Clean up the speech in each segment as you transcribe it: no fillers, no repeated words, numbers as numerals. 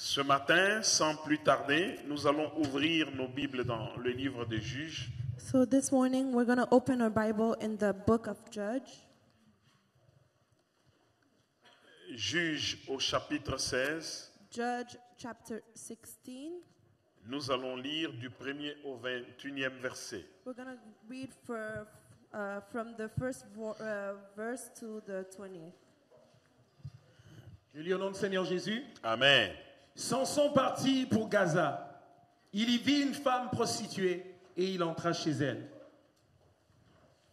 Ce matin, sans plus tarder, nous allons ouvrir nos Bibles dans le livre des Juges. So this morning we're going to open our Bible in the book of Judges. Juges au chapitre 16. Judge chapter 16. Nous allons lire du 1er au 21e verset. We're going to read from the first verse to the 20th. Je lis au nom du Seigneur Jésus. Amen. Samson partit pour Gaza. Il y vit une femme prostituée et il entra chez elle.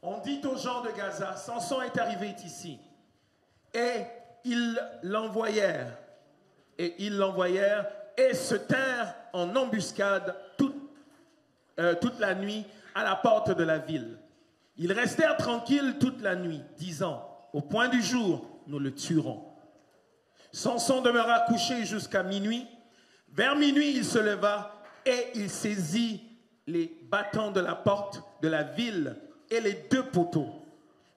On dit aux gens de Gaza, Samson est arrivé ici. Et ils l'envoyèrent. Et se tinrent en embuscade toute la nuit à la porte de la ville. Ils restèrent tranquilles toute la nuit, disant, au point du jour, nous le tuerons. Samson demeura couché jusqu'à minuit. Vers minuit, il se leva et il saisit les battants de la porte de la ville et les deux poteaux,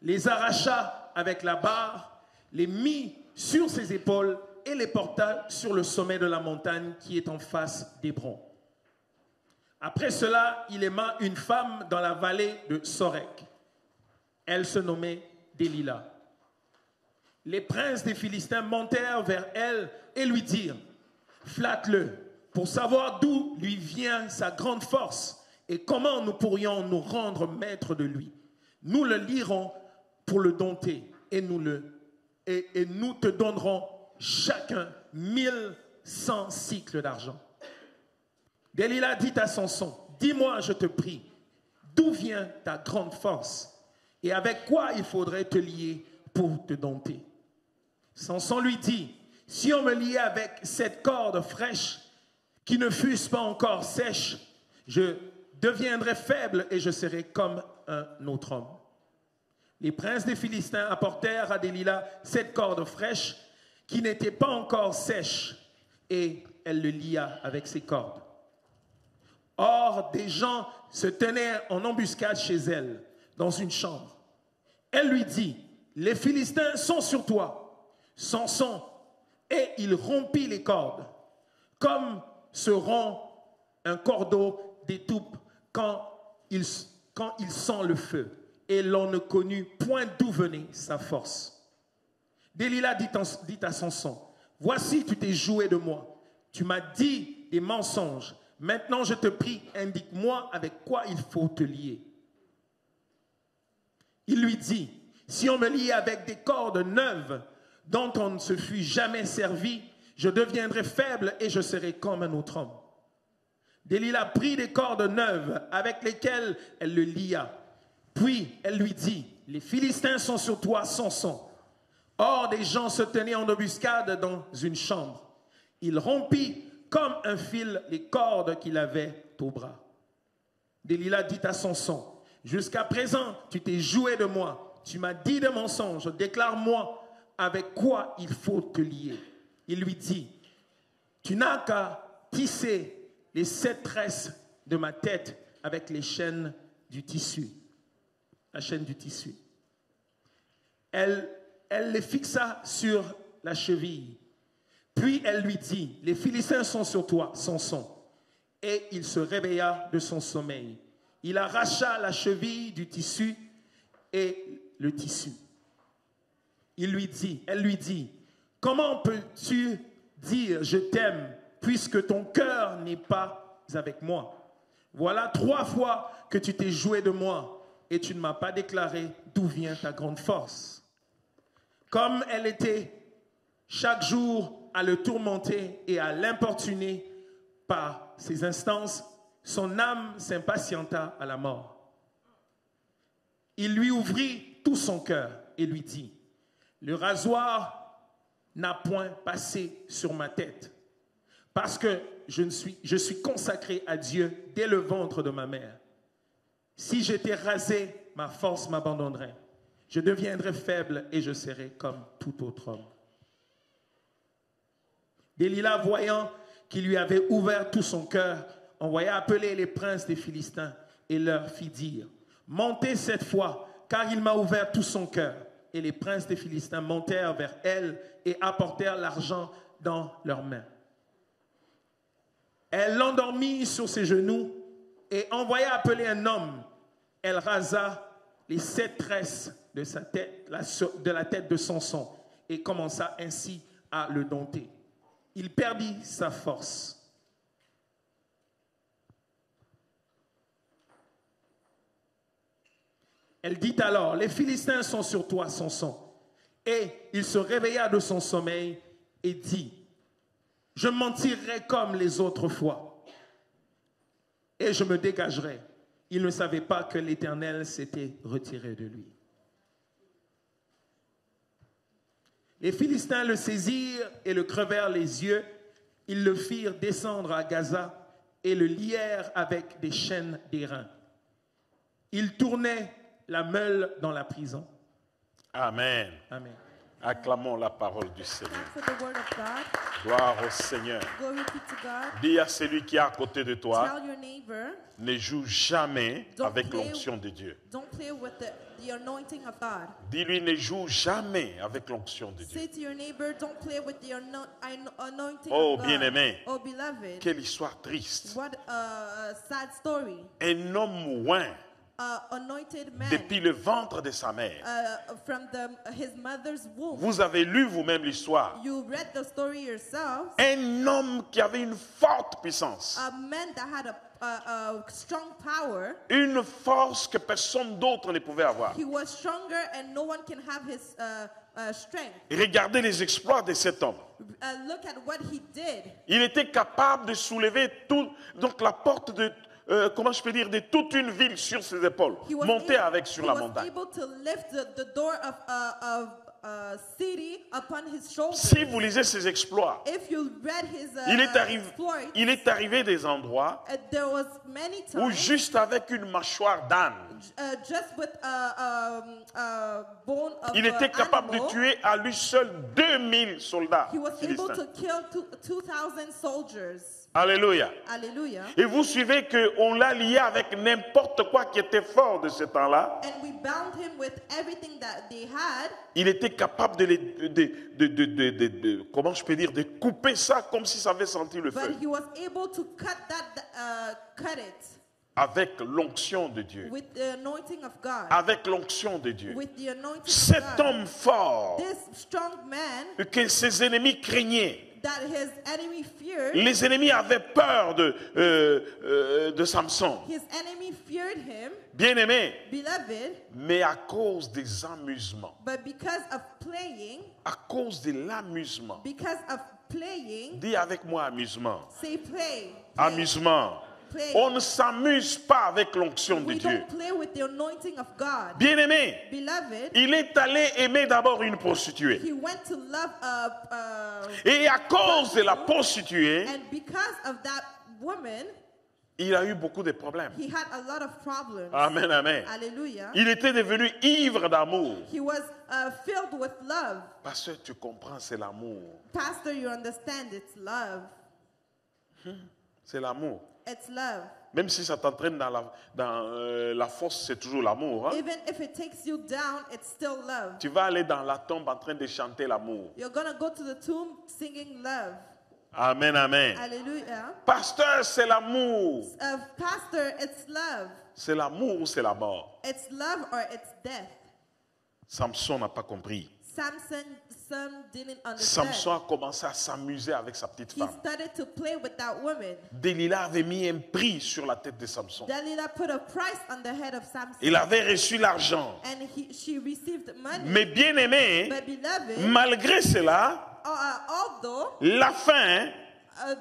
les arracha avec la barre, les mit sur ses épaules et les porta sur le sommet de la montagne qui est en face d'Hébron. Après cela, il aima une femme dans la vallée de Sorek. Elle se nommait Délila. Les princes des Philistins montèrent vers elle et lui dirent, « Flatte-le pour savoir d'où lui vient sa grande force et comment nous pourrions nous rendre maîtres de lui. Nous le lirons pour le dompter et nous te donnerons chacun 1100 cycles d'argent. » Délila dit à Samson, « Dis-moi, je te prie, d'où vient ta grande force et avec quoi il faudrait te lier pour te dompter ?» Samson lui dit, « Si on me liait avec cette corde fraîche qui ne fût pas encore sèche, je deviendrais faible et je serais comme un autre homme. » Les princes des Philistins apportèrent à Délila cette corde fraîche qui n'était pas encore sèche et elle le lia avec ses cordes. Or, des gens se tenaient en embuscade chez elle, dans une chambre. Elle lui dit, « Les Philistins sont sur toi. » Samson, et il rompit les cordes, comme se rompt un cordeau d'étoupe quand il sent le feu, et l'on ne connut point d'où venait sa force. Délila dit à Samson, « Voici, tu t'es joué de moi, tu m'as dit des mensonges, maintenant je te prie, indique-moi avec quoi il faut te lier. » Il lui dit, « Si on me lie avec des cordes neuves, dont on ne se fût jamais servi, je deviendrai faible et je serai comme un autre homme. » Délila prit des cordes neuves avec lesquelles elle le lia. Puis elle lui dit, « Les Philistins sont sur toi, Samson. » Or, des gens se tenaient en embuscade dans une chambre. Il rompit comme un fil les cordes qu'il avait au bras. Délila dit à Samson, « Jusqu'à présent, tu t'es joué de moi. Tu m'as dit des mensonges. Déclare-moi avec quoi il faut te lier. » Il lui dit, « Tu n'as qu'à tisser les 7 tresses de ma tête avec les chaînes du tissu. » La chaîne du tissu. Elle les fixa sur la cheville. Puis elle lui dit, « Les Philistins sont sur toi, Samson. » Et il se réveilla de son sommeil. Il arracha la cheville du tissu et le tissu. Elle lui dit, « Comment peux-tu dire je t'aime puisque ton cœur n'est pas avec moi? Voilà 3 fois que tu t'es joué de moi et tu ne m'as pas déclaré d'où vient ta grande force. » Comme elle était chaque jour à le tourmenter et à l'importuner par ses instances, son âme s'impatienta à la mort. Il lui ouvrit tout son cœur et lui dit, « Le rasoir n'a point passé sur ma tête, parce que je suis consacré à Dieu dès le ventre de ma mère. Si j'étais rasé, ma force m'abandonnerait. Je deviendrais faible et je serais comme tout autre homme. » Délila, voyant qu'il lui avait ouvert tout son cœur, envoya appeler les princes des Philistins et leur fit dire, « Montez cette fois, car il m'a ouvert tout son cœur. » Et les princes des Philistins montèrent vers elle et apportèrent l'argent dans leurs mains. Elle l'endormit sur ses genoux et envoya appeler un homme. Elle rasa les 7 tresses de sa tête, de la tête de Samson, et commença ainsi à le dompter. Il perdit sa force. Elle dit alors, les Philistins sont sur toi, Samson. Et il se réveilla de son sommeil et dit, je m'en tirerai comme les autres fois et je me dégagerai. Il ne savait pas que l'Éternel s'était retiré de lui. Les Philistins le saisirent et le crevèrent les yeux. Ils le firent descendre à Gaza et le lièrent avec des chaînes d'airain. Il tournait la meule dans la prison. Amen. Amen. Acclamons la parole du Seigneur. For the word of God. Gloire au Seigneur. Glory be to God. Dis à celui qui est à côté de toi, Tell your neighbor, ne joue jamais Don't avec play- l'onction de Dieu. don't play with the anointing of God. Dis-lui, ne joue jamais avec l'onction de Dieu. Say to your neighbor, don't play with the anointing Oh, of God. bien-aimé. Oh, beloved. Quelle histoire triste. What a sad story. Un homme oint Anointed man depuis le ventre de sa mère. from his mother's womb. Vous avez lu vous-même l'histoire. You read the story yourself. Un homme qui avait une forte puissance. A man that had a strong power. Une force que personne d'autre ne pouvait avoir. He was stronger and no one can have his strength. Regardez les exploits de cet homme. Look at what he did. Il était capable de soulever donc la porte de, comment je peux dire, de toute une ville sur ses épaules. Monter avec sur la montagne. He was able to lift the door of a city upon his shoulders. Si vous lisez ses exploits, If you read his il est arrivé des endroits there was many où times juste avec une mâchoire d'âne, just with a bone of il était capable de animal, tuer à lui seul 2000 soldats he was able philistins. to kill 2,000 soldiers. Alléluia. Hallelujah. Et vous suivez qu'on l'a lié avec n'importe quoi qui était fort de ce temps-là. And we bound him with everything that they had. Il était capable de comment je peux dire, de couper ça comme si ça avait senti le feu. But he was able to cut it Avec l'onction de Dieu. with the anointing of God. Avec l'onction de Dieu. With the anointing Cet of God. homme fort This strong man que ses ennemis craignaient. that his enemy feared, Les ennemis avaient peur de Samson. his enemy feared him, Bien-aimé, beloved, mais à cause des amusements, but because of playing, dis avec moi amusement. say play. Amusement. Play. On ne s'amuse pas avec l'onction de We Dieu. don't play with the anointing of God. Bien-aimé, Beloved, il est allé aimer d'abord une prostituée. he went to love Et à cause de la prostituée, and because of that woman, il a eu beaucoup de problèmes. he had a lot of problems. Amen, amen. Hallelujah. Il était devenu ivre d'amour. He was filled with love. Parce que tu comprends, c'est l'amour. Pastor, you understand, it's love. C'est l'amour. It's love. Même si ça t'entraîne dans la fosse, c'est toujours l'amour. Hein? Even if it takes you down, it's still love. Tu vas aller dans la tombe en train de chanter l'amour. You're going to go to the tomb singing love. Amen, amen. Hallelujah. Pasteur, c'est l'amour. Pastor, it's love. C'est l'amour ou c'est la mort? It's love or it's death. Samson n'a pas compris. Samson didn't understand. Samson a commencé à s'amuser avec sa petite He femme. started to play with that woman. Delilah avait mis un prix sur la tête de Samson. Delilah put a price on the head of Samson. Il avait reçu l'argent. And she received money. Mais bien aimé, But beloved, malgré cela, although la fin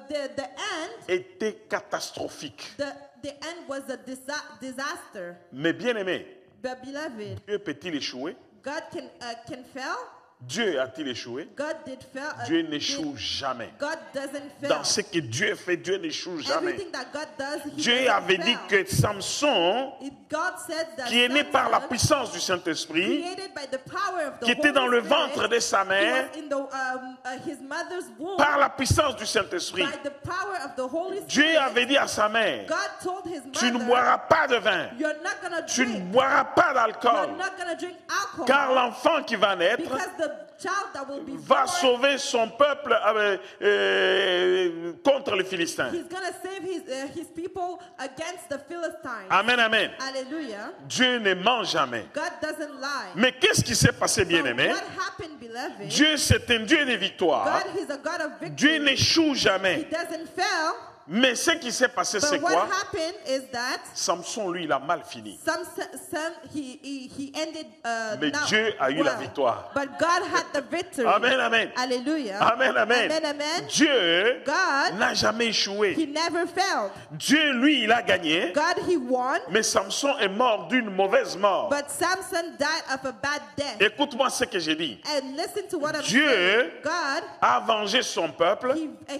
the end, était catastrophique. the end was a disaster. Mais bien aimé, But beloved, Dieu peut-il échouer? God can fail. Dieu a-t-il échoué? God did fail. Dieu n'échoue jamais. God doesn't fail. Dans ce que Dieu fait, Dieu n'échoue jamais. Everything that God does, he Dieu doesn't avait dit fail. que Samson, God said that qui est né par la Samson, puissance du Saint-Esprit, created by the power of the qui était Holy dans le Spirit, ventre de sa he mère, was in the, his mother's womb, par la puissance du Saint-Esprit, by the power of the Holy Spirit. Dieu avait dit à sa mère, God told his tu ne mother, boiras pas de vin, you're not going to tu ne drink. boiras pas You're d'alcool, not going to drink alcohol. car l'enfant qui va naître Because the child that will be va born, sauver son peuple contre les Philistins. he's going to save his people against the Philistines. Amen, amen. Hallelujah. Dieu ne ment jamais. God doesn't lie. Mais qu'est-ce qui s'est passé, But bien-aimé? what happened, beloved? Dieu, c'est un Dieu de victoire. God is a God of Dieu victory. n'échoue He jamais. doesn't fail. Mais ce qui s'est passé, c'est But what quoi? happened is that Samson, lui, il a mal fini. he ended Mais now Dieu a eu la well. victoire. But God had the victory. Amen, amen. Hallelujah. Amen, amen. Amen, amen. Dieu God, n'a jamais échoué. he never failed. Dieu, lui, il a gagné. God, he won. Mais Samson est mort d'une mauvaise mort. But Samson died of a bad death. Écoute-moi ce que j'ai dit. And listen to what I'm Dieu saying. God, a vengé son peuple,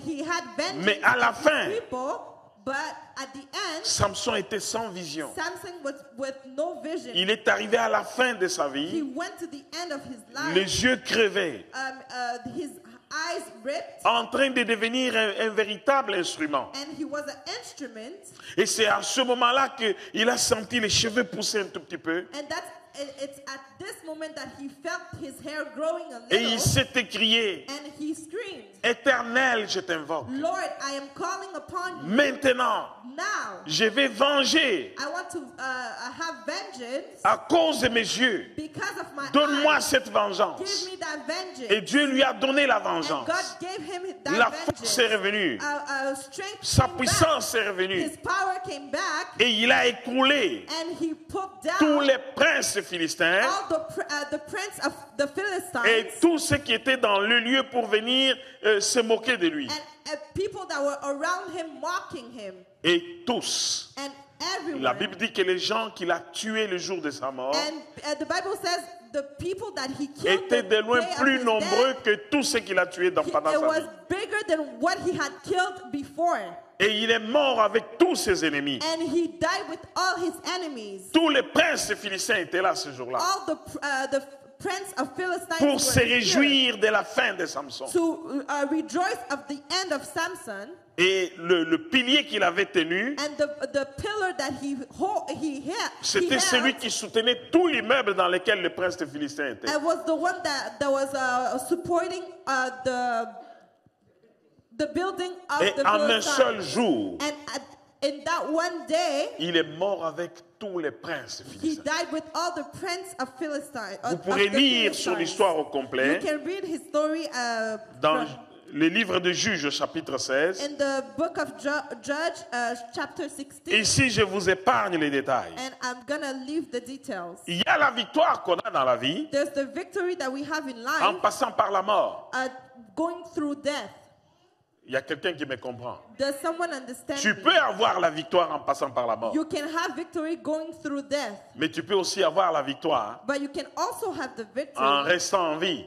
he had vengeance mais à la on his fin, people, but at the end, Samson était sans vision. Samson was with no vision. Il est arrivé à la fin de sa He vie, went to the end of his life. les yeux crevés, His eyes ripped, en train de devenir un véritable instrument. and he was an instrument. Et c'est à ce moment-là qu'il a senti les cheveux pousser un tout petit peu. And it's at this moment that he felt his hair growing a Et little, il s'est écrié, and he screamed, Éternel, je t'invoque. Lord, I am calling upon you. Maintenant, Now, je vais venger I want to have vengeance à cause de mes yeux. because of my Donne-moi eyes. cette vengeance. Give me that vengeance. Et Dieu lui a donné la And vengeance. God gave him that La vengeance. force est revenue. Strength Sa came puissance est back. revenue. His power came back, Et il a écroulé and he put tous down les princes philistins all the prince of the Philistines et tous ceux qui étaient dans le lieu pour venir se moquer de lui. and people that were around him mocking him. Et tous. And La everyone. Bible dit que les gens qu'il a tués le jour de sa mort And the Bible says the people that he killed étaient de the loin day of plus his nombreux death, que tous ceux qu'il a tués pendant it sa was vie. bigger than what he had killed before. Et il est mort avec tous ses ennemis. And he died with all his enemies. Tous les princes philistins étaient là ce jour-là All the prince of Philistines pour were se here réjouir de la fin de Samson. to rejoice of the end of Samson. Et le pilier qu'il avait tenu, And the pillar that he c'était celui qui soutenait tout l'immeuble dans lequel le prince des Philistins était. and was the one that was supporting the building of Et the en un seul Philistines. jour, And in that one day, il est mort avec tous les princes he philistins. died with all the prince of Philistine. Vous pourrez lire son histoire au You complet can read his story dans le livre de Juges, chapitre 16. in the book of Judge, chapter 16. Ici, je vous épargne les détails. And I'm gonna leave the details. Il y a la victoire qu'on a dans la vie There's the victory that we have in en life, passant par la mort. going through death. Il y a quelqu'un qui me comprend. Does someone understand Tu me? peux avoir la victoire en passant par la mort, You can have victory going through death, mais tu peux aussi avoir la victoire but you can also have the victory en restant en vie.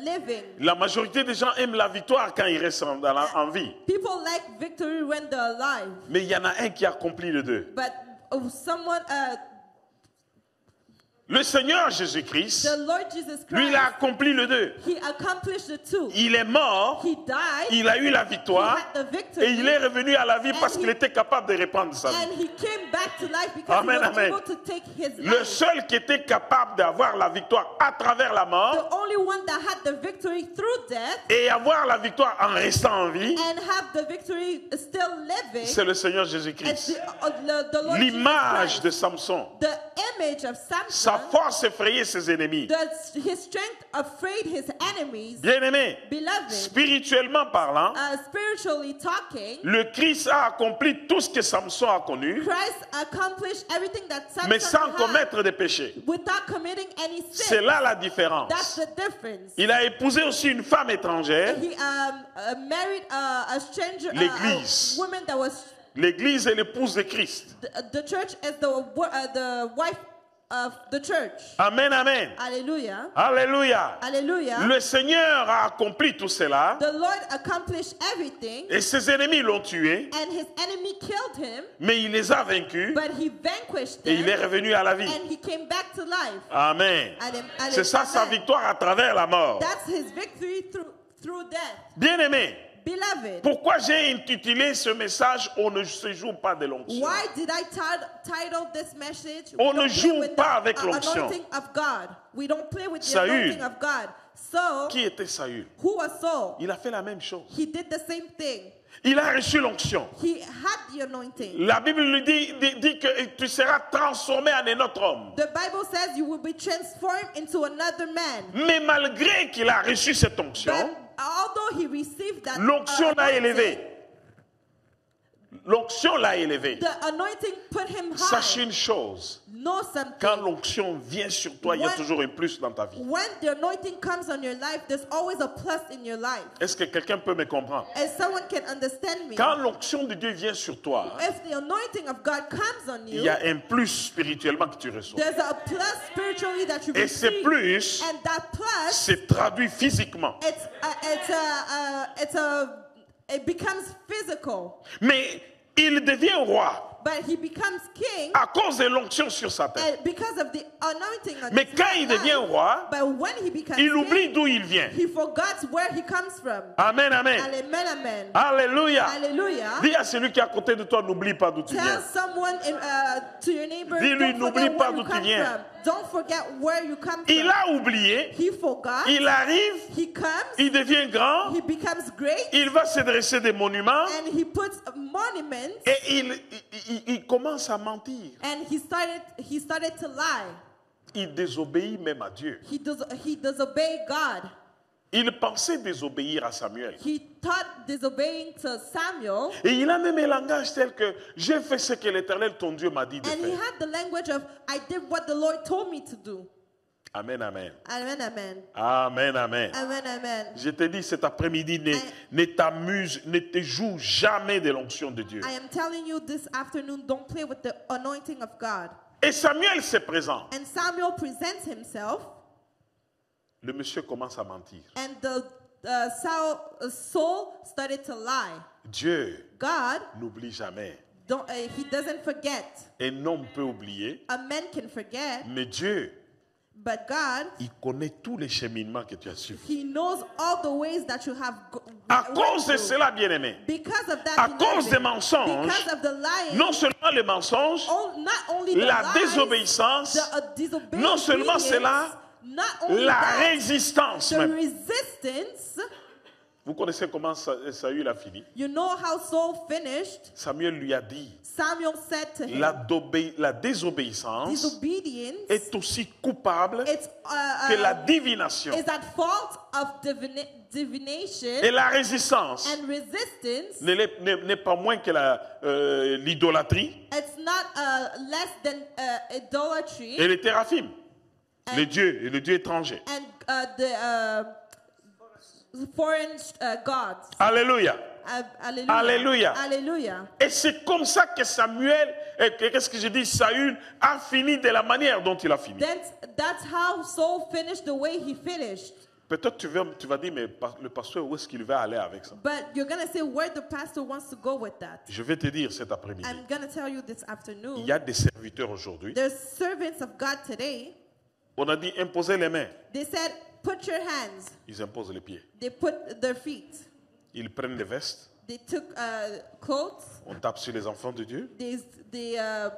living. La majorité des gens aiment la victoire quand ils restent en vie. People like victory when they're alive, Mais il y en a un qui accomplit les deux. but someone, Le Seigneur Jésus-Christ, the Lord Jesus lui, il Christ, a accompli les deux. he accomplished the two. Il est mort, He died, il a eu la he victoire had the et victory, il est revenu à la vie parce And qu'il he- était capable de répandre sa vie. and he came back to life because Amen, he was amen. able to take his Le life. seul qui était capable d'avoir la victoire à travers la mort The only one that had the victory through death et avoir la victoire en restant en vie, and have the victory still living c'est le Seigneur is Jésus-Christ. the Lord L'image Jesus de Christ. Samson, The image of sa Samson, force effrayait ses ennemis. his strength afraid his enemies. Bien-aimé, Beloved, spirituellement parlant, spiritually talking, le Christ a accompli tout ce que Samson a connu, Christ accomplished everything that mais Samson sans had commettre de péché. without committing any C'est sin. là la That's différence. the difference. Il a épousé aussi une femme étrangère. He married a stranger, L'Église. a woman that was L'Église est l'épouse de Christ. the church is the wife of the church. Amen, amen. Hallelujah. Alléluia. Hallelujah. Le Seigneur a accompli tout cela The Lord accomplished everything, et ses ennemis l'ont tué, and his enemy killed him, mais il les a vaincus but he vanquished et il est them, revenu à la vie. and he came back to life. Amen. Amen. C'est ça sa victoire à travers la mort. That's his victory through death. Bien-aimé, Beloved, pourquoi j'ai intitulé ce message « On ne se joue pas de l'onction » why did I title this message? On We don't ne play joue with pas the avec l'onction. anointing of God. We don't play with the Saül. anointing of God. Saul, Qui était Saül? who was Saul, Il a fait la même chose. he did the same thing. Il a reçu l'onction. He had the anointing. La Bible lui dit que tu seras transformé en un autre homme. The Bible says you will be transformed into another man. Mais malgré qu'il a reçu cette onction, But although he received that l'onction l'a anointing, élevé. L'onction l'a élevé. the anointing put him high. Sache une chose, Know something. quand l'onction vient sur toi, il y a When- toujours un plus dans ta vie. When the anointing comes on your life, there's always a plus in your life. Est-ce que quelqu'un peut me comprendre? And someone can understand me. Quand l'onction de Dieu vient sur toi, If the anointing of God comes on il you, y a un plus spirituellement que tu reçois. there's a plus spiritually that you Et ce receive. plus And that plus, se traduit physiquement. it becomes physical. Mais il devient roi But he becomes king à cause de l'onction sur sa tête. because of the anointing on Mais his quand il life. devient roi, But when he becomes il king, oublie d'où il vient. he forgets where he comes from. Amen, amen. Amen, amen. Alléluia. Hallelujah. Dis à celui qui est à côté de toi, n'oublie pas d'où tu Tell viens. someone to your neighbor, Dis-lui, don't n'oublie forget pas where you d'où tu come viens. from. Don't forget where you come Il from. a oublié, He forgot. il arrive, He comes. il devient grand, He becomes great. il va se dresser des monuments And he puts monuments. et il commence à mentir. And he started to lie. Il désobéit même à Dieu. He disobeyed God. Il pensait désobéir à Samuel. He thought disobeying to Samuel. Et il a même un langage tel que j'ai fait ce que l'Éternel ton Dieu m'a dit de And he faire. had the language of, I did what the Lord told me to do. Amen, amen. Amen, amen. Amen, amen. Amen, amen. Je te dis cet après-midi, ne t'amuse, ne te joue jamais de l'onction de Dieu. I am telling you this afternoon, don't play with the anointing of God. Et Samuel se présente. And Samuel presents himself, Le monsieur commence à mentir. and Saul started to lie. Dieu God, n'oublie jamais. he doesn't forget. Un homme peut oublier, A man can forget, mais Dieu, but God, il connaît tous les cheminements que tu as suivis. he knows all the ways that you have À went cause de through. cela, bien-aimé, Because of that, à cause beloved, des mensonges, because of the lying, non seulement les mensonges, not only the la lies, désobéissance, the disobedience, non seulement cela, not only la that, résistance the même. resistance. Vous connaissez comment Saül a fini? You know how Saul finished? Samuel lui a dit, Samuel said to him, la désobéissance disobedience est aussi coupable it's, que la divination. is at fault of divination, Et la résistance and resistance, n'est pas moins que l'idolâtrie it's not less than idolatry et les téraphim, les dieux étrangers. and the foreign gods. Alléluia. Hallelujah. Alléluia. Hallelujah. Et c'est comme ça que Samuel, qu'est-ce que je dis, Saül a fini de la manière dont il a fini. That's how Saul finished the way he finished. Peut-être tu vas dire, mais le pasteur, où est-ce qu'il va aller avec ça? But you're going to say where the pastor wants to go with that. Je vais te dire cet après-midi. I'm going to tell you this Il afternoon. y a des serviteurs aujourd'hui. There's servants of God today. On a dit imposer les mains. They said, put your hands. Ils imposent les pieds. They put their feet. Ils prennent des vestes. They took coats. On tape sur les enfants de Dieu. They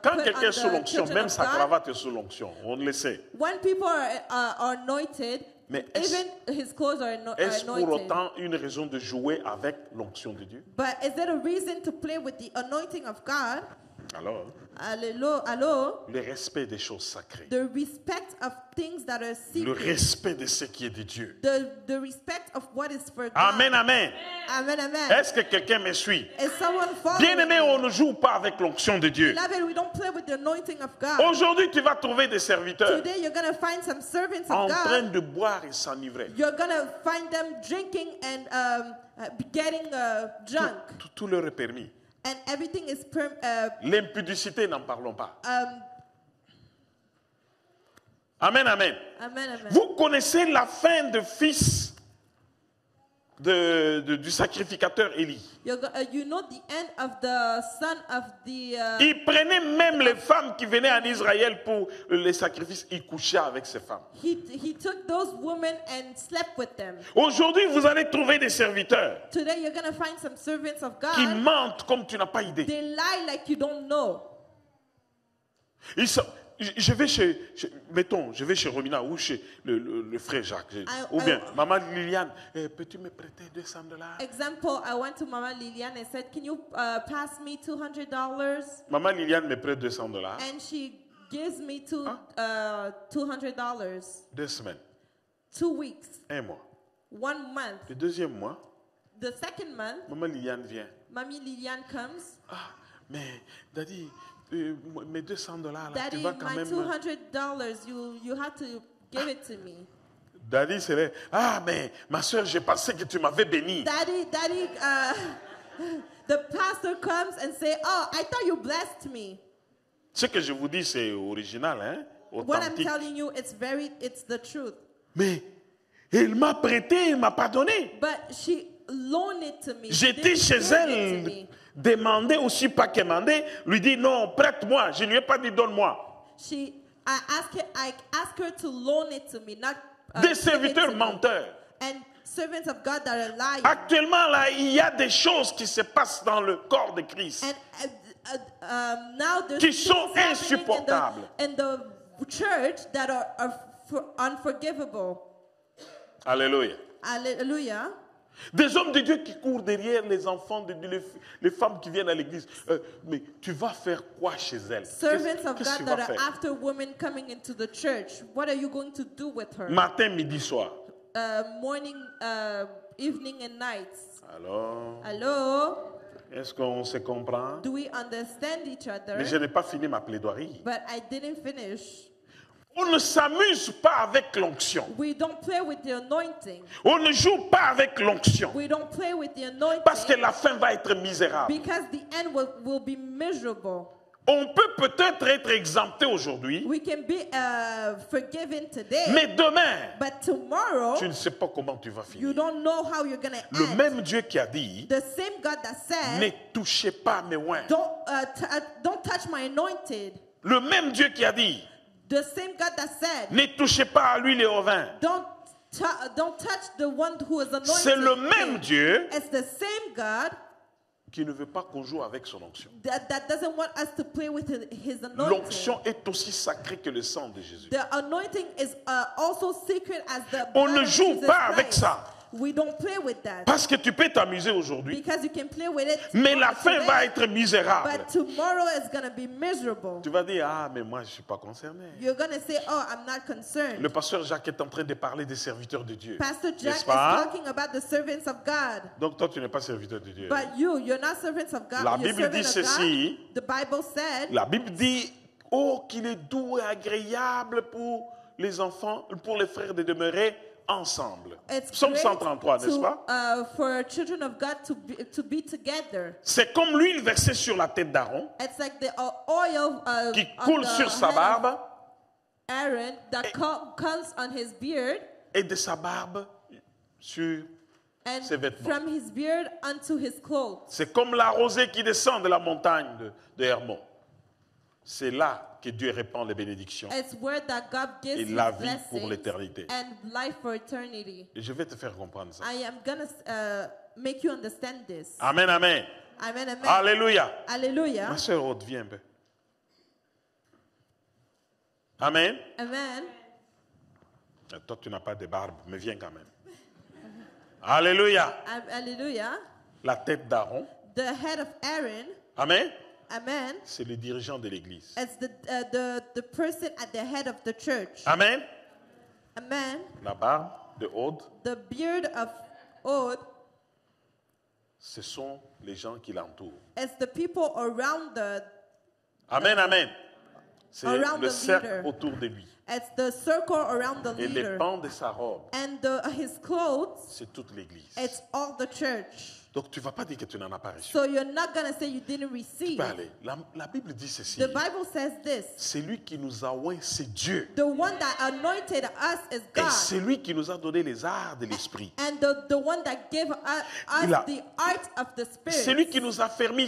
Quand put quelqu'un est sous on the l'onction, children même of sa God. cravate est sous l'onction. On le sait. When people are anointed, Mais est-ce even his clothes are pour anointed. autant une raison de jouer avec l'onction de Dieu? But is there a reason to play with the anointing of God? Alors, Hello? le respect des choses sacrées. The respect of things that are Le secret. respect de ce qui est de Dieu. The respect of what is for God. Amen, amen. Amen, amen. Est-ce que quelqu'un me suit? Is someone following Bien-aimé, me? on ne joue pas avec l'onction de Dieu. Beloved, we don't play with the anointing of God. Aujourd'hui, tu vas trouver des serviteurs Today you're going to find some servants en of train God. de boire et s'enivrer. You're going to find them drinking and getting drunk. Tout leur est permis. And everything is L'impudicité, n'en parlons pas. amen, Amen, amen. amen. Vous connaissez la fin de fils du sacrificateur Élie. You know the end of the son of the... Il prenait même les femmes qui venaient en Israël pour les sacrifices. Il couchait avec ces femmes. He took those women and slept with them. Aujourd'hui, vous allez trouver des serviteurs Today you're going to find some servants of qui God. mentent comme tu n'as pas idée. They lie like you don't know. je vais mettons, je vais chez Romina ou chez le frère Jacques. Ou bien, maman Liliane, peux-tu me prêter $200? Example, I went to Mama Liliane and said, can you pass me $200? Maman Liliane me prête $200. And she gives me $200. 2 semaines. 2 weeks. 1 mois. 1 month. Le deuxième mois, The second month, maman Liliane vient. Mommy Liliane comes. Ah, mais Daddy, mes $200 là, Daddy, tu vas quand my même. $200, you have to give it to me. Daddy, c'est là. Ah, mais ma soeur, j'ai pensé que tu m'avais béni. Daddy, the pastor comes and say, oh, I thought you blessed me. Ce que je vous dis, c'est original, hein? What I'm Authentique. telling you, it's the truth. Mais il m'a prêté, il m'a pas donné. But she loaned it to me. She J'étais didn't chez give it to elle, me. demander aussi pas quémander, lui dit non, prête-moi. Je ne lui ai pas dit donne-moi. I asked her to loan it to me, not Des give it serviteurs to me. menteurs. And servants of God that are lying. Actuellement, là, il y a des choses qui se passent dans le corps de Christ. And now there's Qui things sont happening insupportables. in the church that are unforgivable. Alléluia. Hallelujah. Des hommes de Dieu qui courent derrière les enfants, les femmes qui viennent à l'église. Mais tu vas faire quoi chez elles? Servants of Qu'est-ce que tu God that vas are faire? after women coming into the church. What are you going to do with her? Matin, midi, soir. Morning, evening, and nights. Alors, Hello? est-ce qu'on se comprend? Do we understand each other? Mais je n'ai pas fini ma plaidoirie. But I didn't finish. On ne s'amuse pas avec l'onction. We don't play with the anointing. On ne joue pas avec l'onction. We don't play with the anointing. Parce que la fin va être misérable. Because the end will be miserable. On peut peut-être être exempté aujourd'hui, We can be forgiven today. mais demain, But tomorrow, tu ne sais pas comment tu vas you finir. don't know how you're going to Le end. même Dieu qui a dit, The same God that ne said, touchez pas mes oins. don't touch my anointed. Le même Dieu qui a dit, The same God that said, ne touchez pas à l'huile et au vin. don't touch the one who is anointed. C'est le même Dieu It's the same God qui ne veut pas qu'on joue avec son onction. that doesn't want us to play with his anointing. L'onction est aussi sacrée que le sang de Jésus. The anointing is also secret as the On blood ne of joue Jesus pas avec Christ. ça. We don't play with that. Parce que tu peux t'amuser aujourd'hui, Because you can play with it. mais la fin today, va être misérable. But tomorrow is going to be miserable. Tu vas dire, ah, mais moi, je ne suis pas concerné. You're going to say, oh, I'm not concerned. Le pasteur Jacques est en train de parler des serviteurs de Dieu. Pastor Jack N'est-ce is pas? talking about the servants of God. Donc toi, tu n'es pas serviteur de Dieu. But you're not servants of God. La You're Bible dit servant of ceci. God. The Bible said, La Bible dit, oh, qu'il est doux et agréable pour les enfants, pour les frères de demeurer ensemble. it's Psaume great 133, n'est-ce pas? for children of God to be together. C'est comme l'huile versée sur la tête d'Aaron, It's like the oil qui on coule the sur sa head of barbe, Aaron that comes on his beard, et de sa barbe sur and ses vêtements. from his beard unto his clothes. C'est comme la rosée qui descend de la montagne de Hermon. C'est là que Dieu répand les bénédictions. It's where that God gives Et his la vie pour blessings l'éternité. and life for eternity. Et je vais te faire comprendre ça. I am gonna make you understand this. Amen, amen. Amen, amen. Alléluia. Hallelujah. Ma soeur Aude, viens un peu. Amen. Amen. Toi, tu n'as pas de barbe, mais viens quand même. Alléluia. Hallelujah. La tête d'Aaron. The head of Aaron. Amen. Amen. C'est le dirigeant de l'église. It's the person at the head of the church. Amen. Amen. La barbe de Aude, The beard of Od ce sont les gens qui l'entourent. is the people around Amen, amen. C'est Around le the cercle leader. autour de lui. it's the circle around the Et les leader. pans de sa robe, And his clothes, c'est toute l'église. it's all the church. Donc tu ne vas pas dire que tu n'en as pas reçu. So you're not going to say you didn't Tu receive. peux aller. La Bible dit ceci. The Bible says this. C'est lui qui nous a oint, c'est Dieu. The one that anointed us is Et God. c'est lui qui nous a donné les arts de l'esprit. And the one that gave us Il a- the art of the C'est lui Spirit. qui nous a fermés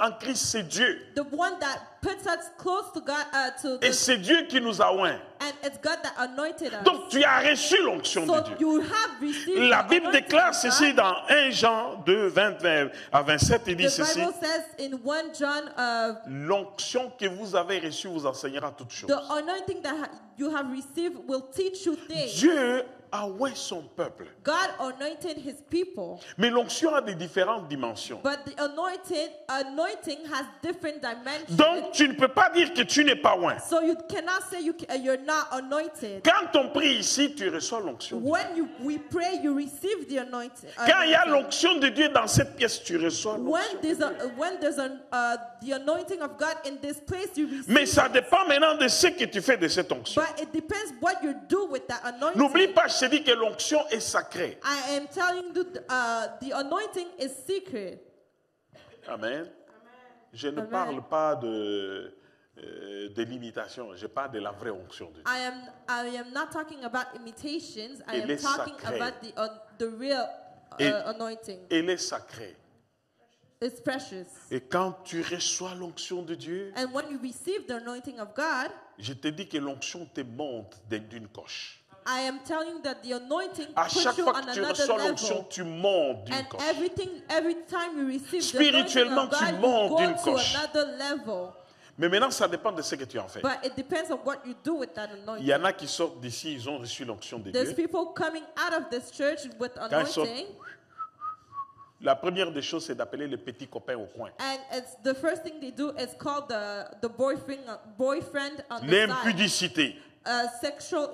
en Christ, c'est Dieu. The one that puts us close to God, Et c'est Dieu qui nous a oint. and it's God that anointed us. Donc tu as reçu l'onction de So Dieu. you have received La the Bible anointing déclare of ceci God. dans 1 Jean 2, 2, 20 à 27, il dit The ceci. Bible says in 1 John, L'onction que vous avez reçue vous enseignera toutes choses. the anointing that you have received will teach you things. Dieu a oint son peuple. God anointed his people. Mais l'onction a des différentes dimensions. But the anointing has different dimensions. Donc, tu ne peux pas dire que tu n'es pas oint. So you cannot say you're not anointed. Quand on prie ici, tu reçois l'onction. When we pray, you receive the anointing. Quand il y a l'onction de Dieu dans cette pièce, tu reçois l'onction. When there's the anointing of God in this place, you receive. Mais ça dépend maintenant de ce que tu fais de cette onction. But it depends what you do with that anointing. N'oublie pas, je te dis que l'onction est sacrée. I am telling you, the anointing is secret. Amen. Je ne Amen. parle pas de l'imitation, je parle de la vraie onction de Dieu. I am not talking about imitations. I Elle am est talking sacrée. about the real anointing. Elle est sacrée. It's precious. Et quand tu reçois l'onction de Dieu, And when you receive the anointing of God, je te dis que l'onction te monte d'une coche. I am telling you that the anointing À puts chaque you fois on que tu another reçois l'onction, level. tu montes d'une And coche. every time you receive the anointing Spirituellement, of God, tu you montes go d'une to coche. another level. Mais maintenant, ça dépend de ce que tu en fais. But it depends on what you do with that Il anointing. y en a qui sortent d'ici, ils ont reçu l'onction de There's Dieu. people coming out of this church with Quand ils sortent, anointing. la première des choses, c'est d'appeler le petit copain au coin. And it's the first thing they do is call the boyfriend on the side. L'impudicité. Sexual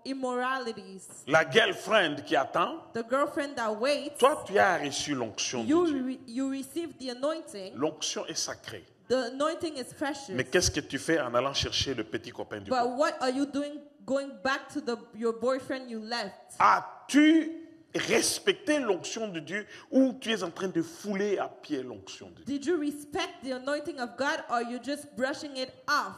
immoralities. La girlfriend qui attend. The girlfriend that waits. Toi, tu as reçu l'onction de Dieu. You receive the anointing. L'onction est sacrée. The anointing is precious. Mais qu'est-ce que tu fais en allant chercher le petit copain du coin? But what are you doing going back to your boyfriend you left? As-tu respecté l'onction de Dieu ou tu es en train de fouler à pied l'onction de Dieu? Did you respect the anointing of God or you just brushing it off?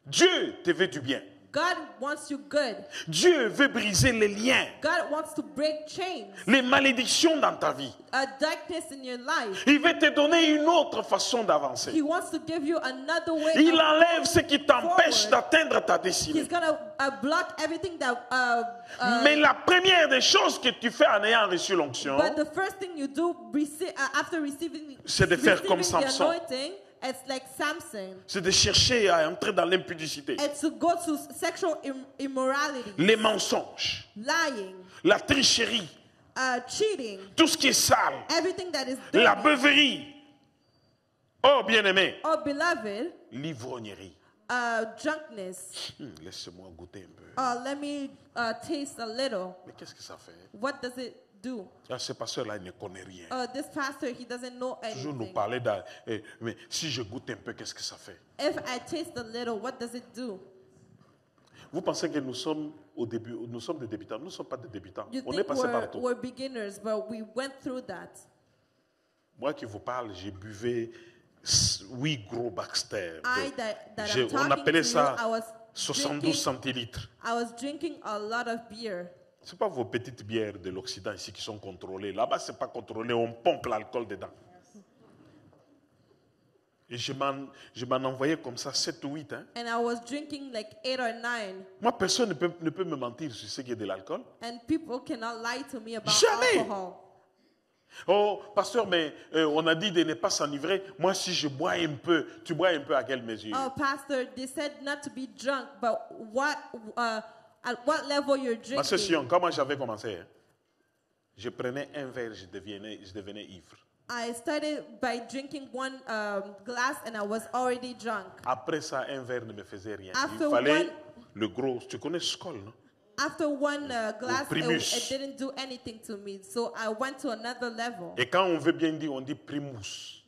Dieu te veut du bien. God wants you good. Dieu veut briser les liens, God wants to break chains, les malédictions dans ta vie. darkness in your life. Il veut te donner une autre façon d'avancer. He wants to give you another way. Il enlève ce qui t'empêche forward. d'atteindre ta destinée. He's gonna block everything that. Mais la première des choses que tu fais en ayant reçu l'onction, But the first thing you do after receiving, c'est de faire comme the Samson. anointing, it's like Samson. C'est de chercher à entrer dans l'impudicité, It's to go to sexual immorality, les mensonges, lying, la tricherie, cheating, tout ce qui est sale, everything that is la dirty. beuverie. Oh, bien-aimé, Oh, beloved, l'ivrognerie. drunkenness. Laisse-moi goûter un peu. Oh, let me taste a little. Mais qu'est-ce que ça fait? What does it do? Ah, ce pasteur-là, il ne connaît rien. This pastor, he doesn't know Toujours nous anything. parler mais si je goûte un peu, qu'est-ce que ça fait? If I taste a little, what does it do? Vous pensez que nous sommes au début, nous sommes des débutants. Nous ne sommes pas des débutants. You On est think passé partout. we're beginners, but we went through that. Moi qui vous parle, j'ai buvé 8 gros Baxter. That On I'm talking appelait to ça you, I was 72 drinking, centilitres. I was drinking a lot of beer. Ce n'est pas vos petites bières de l'Occident ici qui sont contrôlées. Là-bas, ce n'est pas contrôlé. On pompe l'alcool dedans. Et je m'en envoyais comme ça 7 ou 8. Hein. And I was drinking like 8 or 9. Moi, personne ne peut me mentir sur ce qui est de l'alcool. And people cannot lie to me about Jamais. alcohol. Oh, pasteur, mais on a dit de ne pas s'enivrer. Moi, si je bois un peu, tu bois un peu à quelle mesure? Oh, pastor, they said not to be drunk, but at what level you're Ma sœur drinking? Sion, comment j'avais commencé? Hein? Je prenais un verre, je devenais ivre. I started by drinking one glass and I was already drunk. Après ça, un verre ne me faisait rien. After Il fallait one- le gros. Tu connais Skol, non? After one glass, Primus. it didn't do anything to me. So I went to another level. Et quand on veut bien dire, on dit primus.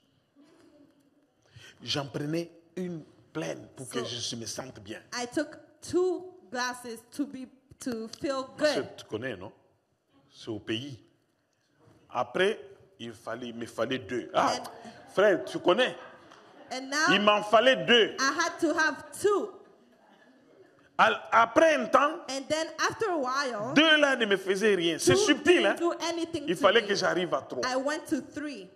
J'en prenais une pleine pour que je me sente bien. I took 2 glasses to feel Parce que good. tu connais, non? C'est au pays. Après, il me fallait 2. Ah, frère, tu connais? And Il now m'en fallait 2. I had to have 2. Après un temps, And then after a while, 2 là ne me faisaient rien. C'est 2 subtil, hein? didn't do anything Il to fallait me. que j'arrive à 3. I went to 3.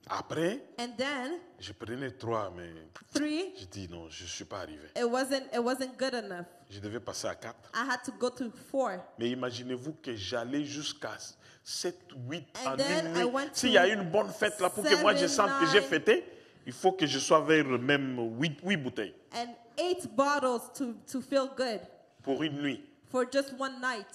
Après, And then je prenais 3, mais 3, je dis non, je ne suis pas arrivé. it wasn't good enough. Je devais passer à 4. I had to go to 4. Mais imaginez-vous que j'allais jusqu'à 7, 8 And en then une I nuit. went S'il to y a une bonne fête là pour que moi je 7, sente que j'ai 9. fêté, il faut que je sois vers même 8 bouteilles And 8 bottles to feel good pour une nuit. for just one night.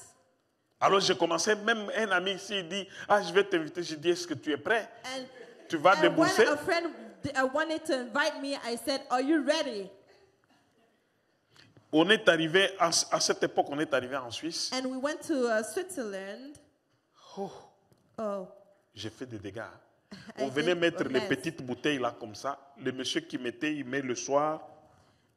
Alors j'ai commencé, même un ami ici dit, ah je vais t'inviter, je dis, est-ce que tu es prêt? And, Tu vas and when débourser? a friend wanted to invite me, I said, are you ready? On est arrivé, à cette époque, on est arrivé en Suisse. And we went to Switzerland. Oh, Oh, j'ai fait des dégâts. I On venait did mettre a les mess. petites bouteilles là comme ça. Le monsieur qui mettait, il met le soir.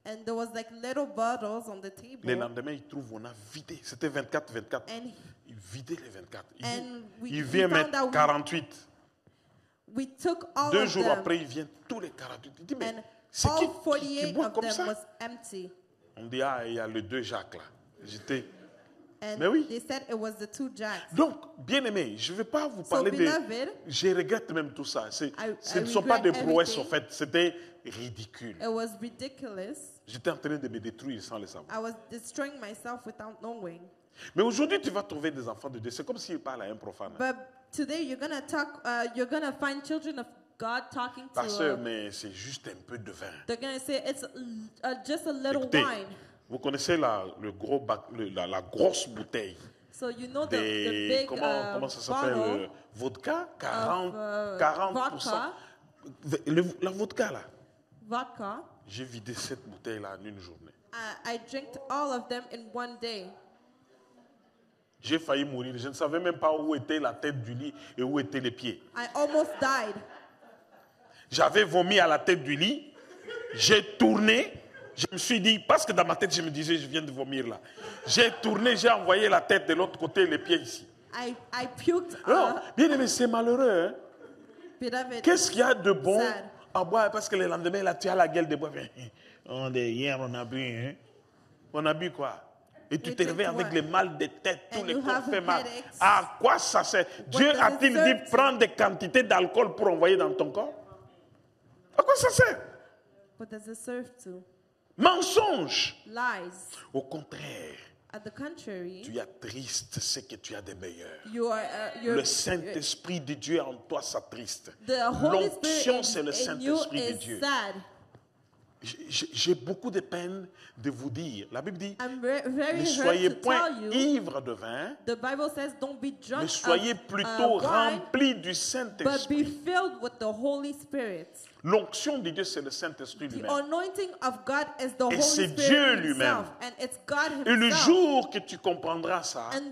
And there was like little bottles on the Le table. lendemain, il trouve, on a vidé. C'était 24. And Il vidait les 24. Il, And dit, we- il we vient found mettre out we- 48. we took all 2 of jours them. après, il vient tous les 48. Il dit, mais And c'est all qui 48 boit of comme them ça? was empty. On dit, ah, il y a le 2 Jacques là. J'étais... And Mais oui. they said it was the 2 Jacks. Donc, bien aimé, je ne vais pas vous parler beloved, Je regrette même tout ça. Ce I ne sont pas des regret prouesses, en everything. fait. C'était ridicule. It was ridiculous. J'étais en train de me détruire sans le savoir. I was destroying myself without knowing. Mais aujourd'hui, tu vas trouver des enfants de Dieu. C'est comme s'ils parlent à un profane. But today you're gonna find children of God talking to. Pasteur, mais c'est juste un peu de vin. They're gonna say it's just a little Écoutez, wine. vous connaissez la grosse bouteille So you know the des... big comment ça s'appelle bottle vodka? of 40%. La vodka, là. vodka. J'ai vidé cette bouteille-là en une journée. I drank all of them in one day. J'ai failli mourir. Je ne savais même pas où était la tête du lit et où étaient les pieds. I almost died. J'avais vomi à la tête du lit. J'ai tourné. Je me suis dit, parce que dans ma tête, je me disais, je viens de vomir là. J'ai tourné, j'ai envoyé la tête de l'autre côté et les pieds ici. I puked. Non, bien aimé, c'est malheureux. Hein? Beloved, Qu'est-ce qu'il y a de bon sad. à boire? Parce que le lendemain, là, tu as la gueule de boire. Hier, on a bu. Hein? On a bu quoi? Et tu We te drink réveilles avec what? les mal de tête, tous And les you corps have fait mal. headaches. À quoi ça sert? Dieu does it a-t-il dit serve to? prends des quantités d'alcool pour envoyer dans ton corps? À quoi ça sert? What does it serve to? Mensonge. Lies. Au contraire, At the contrary, tu es triste, c'est que tu as des meilleurs. you're Le Saint-Esprit de Dieu en toi s'attriste. the Holy L'onction, Spirit c'est le in you Saint-Esprit de is Dieu. sad. J'ai beaucoup de peine de vous dire. La Bible dit, I'm very ne hurt soyez to point tell you. ivres de vin, The Bible says, "Don't be drunk mais soyez of plutôt wine, remplis du but be Saint-Esprit. filled with the Holy Spirit." L'onction de Dieu, c'est le Saint-Esprit The lui-même. anointing of God is the Holy c'est Spirit Dieu himself, lui-même. and it's God Et le himself. jour que tu comprendras ça, And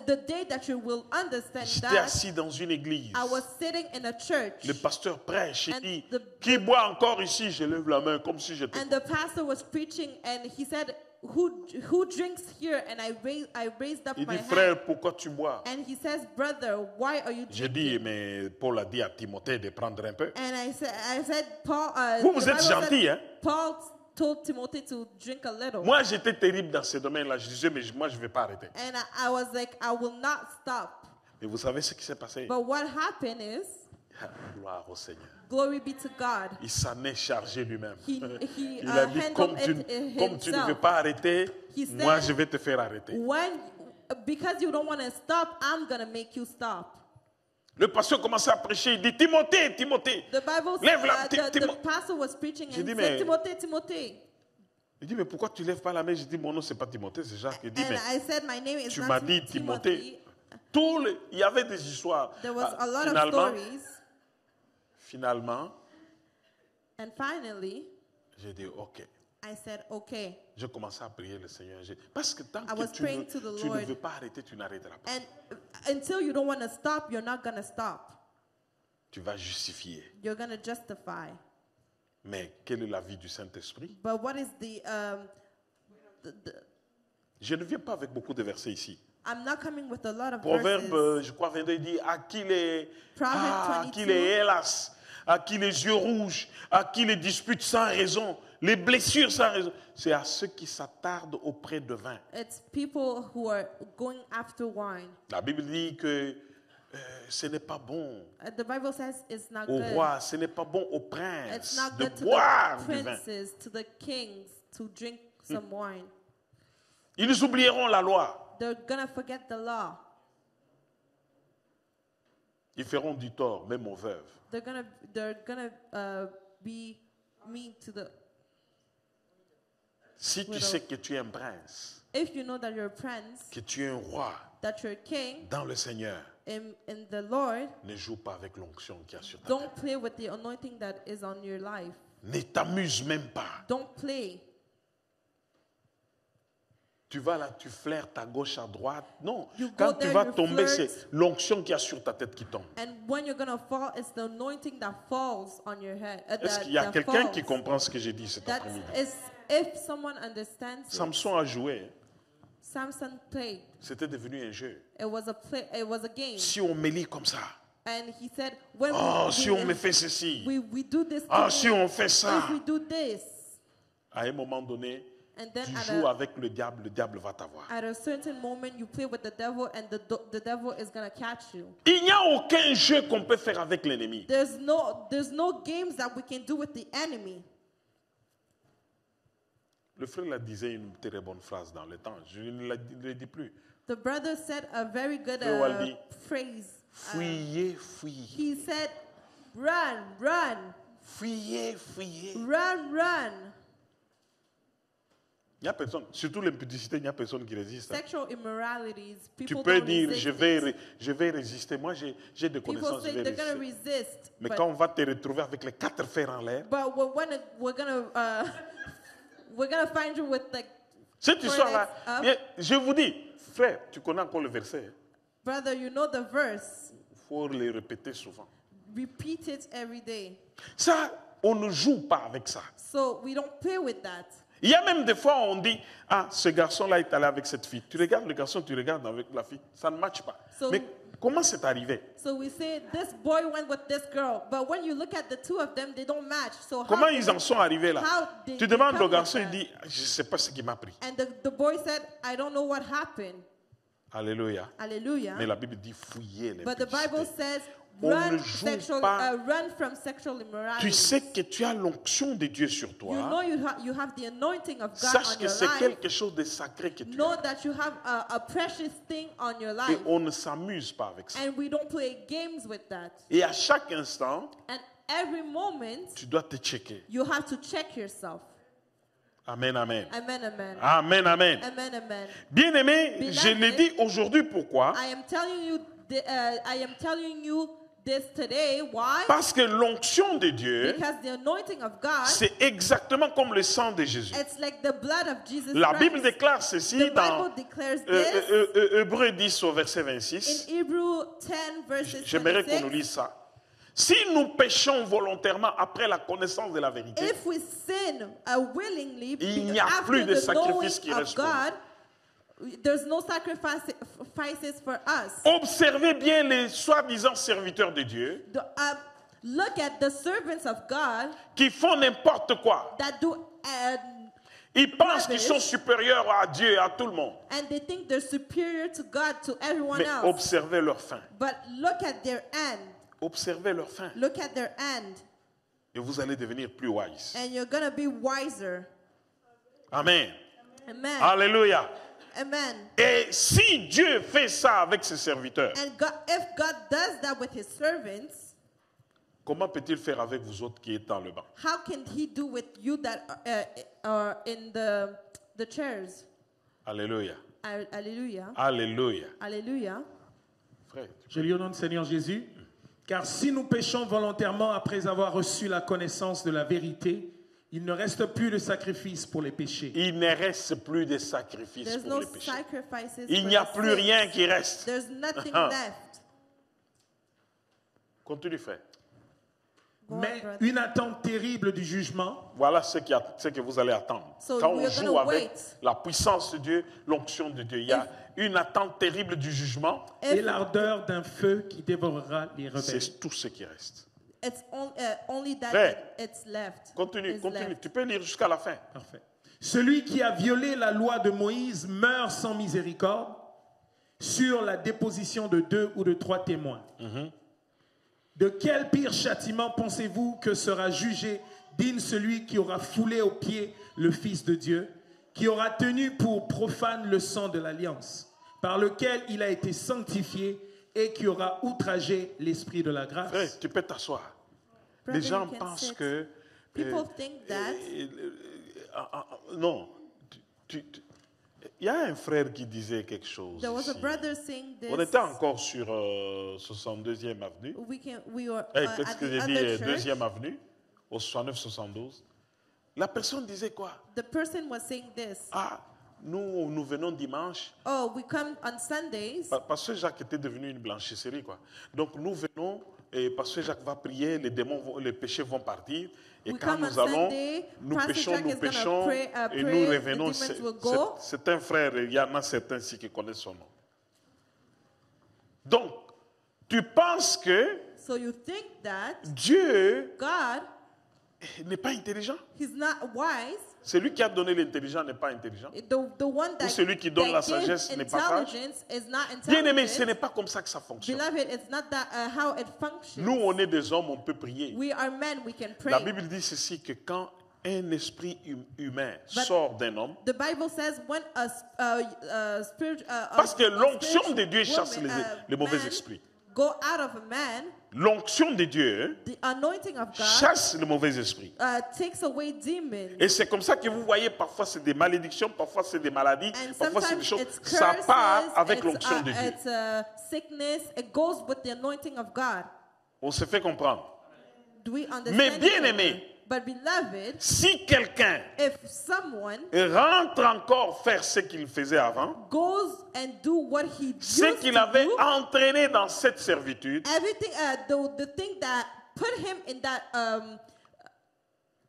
the day that you will understand j'étais that, assis dans une église. I was sitting in a church, Le pasteur prêche et And dit, the- qui boit encore ici? Je lève la main comme si j'étais... and the pastor was preaching, and he said, "Who drinks here?" And I raised up Il my dit, hand, frère, pourquoi tu bois? and he says, "Brother, why are you J'ai drinking?" dit, mais Paul a dit à Timothée de prendre un peu. And I said, Paul. Vous the êtes Bible said gentil, hein? Paul told Timothy to drink a little. Moi, j'étais terrible dans ce domaine-là. Je disais, mais moi, je ne vais pas arrêter. And I was like, I will not stop. Et vous savez ce qui s'est passé? But what happened is, Gloire au Seigneur. glory be to God. Il s'en est chargé lui-même. He Il a dit, handled comme tu ne veux himself. pas arrêter, He said- moi, je vais te faire arrêter. Because you don't want to stop, I'm going to make you stop. Le pasteur commençait à prêcher. Il dit, Timothée, Timothée. The Bible Lève la- said, the Timo- pastor was preaching J'ai and dit, said, mais- Timothy, Timothy. Il dit, mais pourquoi tu ne lèves pas la main? J'ai dit, mon nom, ce n'est pas Timothée, c'est Jacques. Il dit, And mais I said, my name is tu not m'as dit Timothée. Il y avait des histoires. There was Ah, a lot of finalement, stories. finalement, And finally, j'ai dit, OK. I said, okay. J'ai commencé à prier le Seigneur. Parce que tant I was que tu ne, praying to the tu ne Lord. veux pas arrêter, tu n'arrêteras pas. And until you don't want to stop, you're not going to stop. Tu vas justifier. You're going to justify. Mais quelle est la vie du Saint-Esprit? But what is the Je ne viens pas avec beaucoup de versets ici. I'm not coming with a lot of Proverbe, verses. je crois, 22 dit, à qui les, Proverbe à 22. qui les hélas, à qui les yeux rouges, à qui les disputes sans raison, les blessures sans raison, c'est à ceux qui s'attardent auprès de vin. It's people who are going after wine. La Bible dit que ce n'est pas bon The Bible says it's not au good. roi, ce n'est pas bon au It's prince not de good to boire the du vin. princes, to the kings, to drink some wine. Ils oublieront la loi. They're going to forget the law. Ils feront du tort, même aux veuves. They're gonna be mean to the. Si tu sais que tu es un prince, If you know that you're a prince, que tu es un roi that you're a king dans le Seigneur, in the Lord, ne joue pas avec l'onction qu'il y a sur ta don't tête. play with the anointing that is on your life. Ne t'amuse même pas. Don't play. Tu vas là, tu flirtes à gauche, à droite. Non, You quand go tu there, vas you tomber, flirt. c'est l'onction qu'il y a sur ta tête qui tombe. And when you're gonna fall, it's the anointing that falls on your head. Est-ce qu'il y a that quelqu'un falls. qui comprend ce que j'ai dit cet That après-midi? is, if someone understands it, Samson a joué. Samson played. C'était devenu un jeu. It was a game. Si on me lit comme ça, And he said, when oh, si on me fait ceci, we do this, ah, to si me, on fait ça, if we do this, à un moment donné, and then tu joues avec le diable va t'avoir. at a certain moment you play with the devil, and the devil is gonna catch you. Il n'y a aucun jeu qu'on peut faire avec l'ennemi. There's no games that we can do with the enemy. Le frère la disait une très bonne phrase dans le temps. Je ne le dis plus. The brother said a very good Frère Walby, phrase. Fuyez, fuyez. He said, "Run, run, Fuyez, fuyez. run, run." Il n'y a personne, surtout l'impudicité, il n'y a personne qui résiste. Sexual immoralities. Tu People peux don't dire, resist je it. vais résister. Moi, j'ai des People connaissances, je say vais they're gonna résister. resist, Mais but, quand on va te retrouver avec les 4 fers en l'air, but we're gonna find you with like, cette histoire-là, up. bien, je vous dis, frère, tu connais encore le verset. Hein? brother, you know the verse. Il faut le répéter souvent. Repeat it every day. Ça, on ne joue pas avec ça. So we don't play with that. Il y a même des fois où on dit, ah, ce garçon-là est allé avec cette fille. Tu regardes le garçon, tu regardes avec la fille. Ça ne matche pas. So- Mais comment c'est arrivé? So we say this boy went with this girl, but when you look at the two of them, they don't match. So Comment how ils en sont arrivés là? how did Tu they demandes come au garçon, with il that? dit, je ne sais pas ce qui m'a pris. And the boy said, I don't know what happened. Alléluia. Hallelujah. Mais la Bible dit, fouillez les But the Bible says, On ne run, joue pas. run from sexual immorality. Tu sais que tu as l'onction de Dieu sur You toi. know you have the anointing of God Sache on que your c'est life. quelque chose de sacré que tu Know as. that you have a precious thing on your Et life. on ne s'amuse pas avec ça. And we don't play games with that. Et à chaque instant, And every moment, tu dois te checker. you have to check yourself. Amen, amen. Amen, amen. Amen, amen. Amen, amen. Bien-aimé, Beloved, je le dis aujourd'hui pourquoi? I am telling you this today. Why? Parce que l'onction de Dieu, Because the anointing of God, c'est exactement comme le sang de Jésus. it's like the blood of Jesus La Christ. Bible déclare ceci The dans Bible declares this Hébreux 10 au verset 26. in Hebrew 10 verses J'aimerais qu'on nous 26. lise ça. Si nous péchons volontairement après la connaissance de la vérité, If we sin willingly Il n'y a after plus de the sacrifice qui knowing reste of pour God, there's no sacrifices for us. observez bien les soi-disant serviteurs de Dieu Look at the servants of God qui font n'importe quoi. that do Ils pensent qu'ils Rubbish. sont supérieurs à Dieu et à tout le monde. and they think they're superior to God, to everyone Mais else. observez leur fin. But look at their end. Observez leur fin. Look at their end. Et vous allez devenir plus wise. And you're going to be wiser. Amen. Amen. Alléluia. Amen. Et si Dieu fait ça avec ses serviteurs, And God, if God does that with his servants, comment peut-il faire avec vous autres qui êtes dans le banc? how can he do with you that are in the chairs? Alléluia. Hallelujah. Alléluia. Hallelujah. Frère, Je lis au nom du Seigneur Jésus. Car si nous péchons volontairement après avoir reçu la connaissance de la vérité, il ne reste plus de sacrifice pour les péchés. il ne reste plus de sacrifices There's pour no les péchés. sacrifices. Il for n'y a the plus sins. rien qui reste. There's nothing Ah. left. Continue, frère. Go on, Mais brother. une attente terrible du jugement Voilà ce que vous allez attendre. So Quand we on are joue gonna avec wait. la puissance de Dieu, l'onction de Dieu, il y a une attente terrible du jugement. et If l'ardeur d'un feu qui dévorera les rebelles. C'est tout ce qui reste. it's only that Frère, it's left. Continue, is continue. left. Tu peux lire jusqu'à la fin. Parfait. Celui qui a violé la loi de Moïse meurt sans miséricorde sur la déposition de 2 ou de 3 témoins. De quel pire châtiment pensez-vous que sera jugé digne celui qui aura foulé aux pieds le Fils de Dieu, qui aura tenu pour profane le sang de l'alliance, par lequel il a été sanctifié et qui aura outragé l'esprit de la grâce. Frère, tu peux t'asseoir. Brother, Les gens you can pensent sit. que... People think that. Non. Il y a un frère qui disait quelque chose. There was a ici. brother saying this. On était encore sur 62e avenue. We were Qu'est-ce at que the j'ai other dit, church. 2e avenue, au 69-72. La personne disait quoi? The person was saying this. Ah, nous venons dimanche. Oh, we come on Sundays. Parce que Jacques était devenu une blanchisserie, quoi. Donc nous venons, et parce que Jacques va prier, les péchés vont partir. Et We quand come on nous allons, Sunday, nous Pastor péchons, Jack nous is gonna péchons, pray, et pray, nous the revenons. demons will go. C'est un frère, il y en a certains ici qui connaissent son nom. Donc, tu penses que So you think that Dieu God, n'est pas intelligent? He's not wise. Celui qui a donné l'intelligence n'est pas intelligent. The one that, celui qui donne la that gives sagesse n'est pas sage. intelligence is not Bien aimé, intelligent. ce n'est pas comme ça que ça fonctionne. Beloved, it's not that how it functions. Nous, on est des hommes, on peut prier. We are men, we can pray. La Bible dit ceci, que quand un esprit humain But sort d'un homme, The Bible says when a spirit, parce que a l'onction spiritual de Dieu chasse woman, les mauvais man esprits. go out of a man, L'onction de Dieu the anointing of God chasse les mauvais esprits. takes away demons. Et c'est comme ça que vous voyez, parfois c'est des malédictions, parfois c'est des maladies, And parfois c'est des sometimes choses. it's Ça curses, part avec l'onction de Dieu. it's sickness. It goes with the anointing of God. On se fait comprendre. Do we understand? Mais bien each other? aimé, But beloved, si quelqu'un if someone rentre encore faire ce qu'il faisait avant, goes and do what he ce used qu'il to avait do, entraîné dans cette servitude, everything, the thing that put him in that,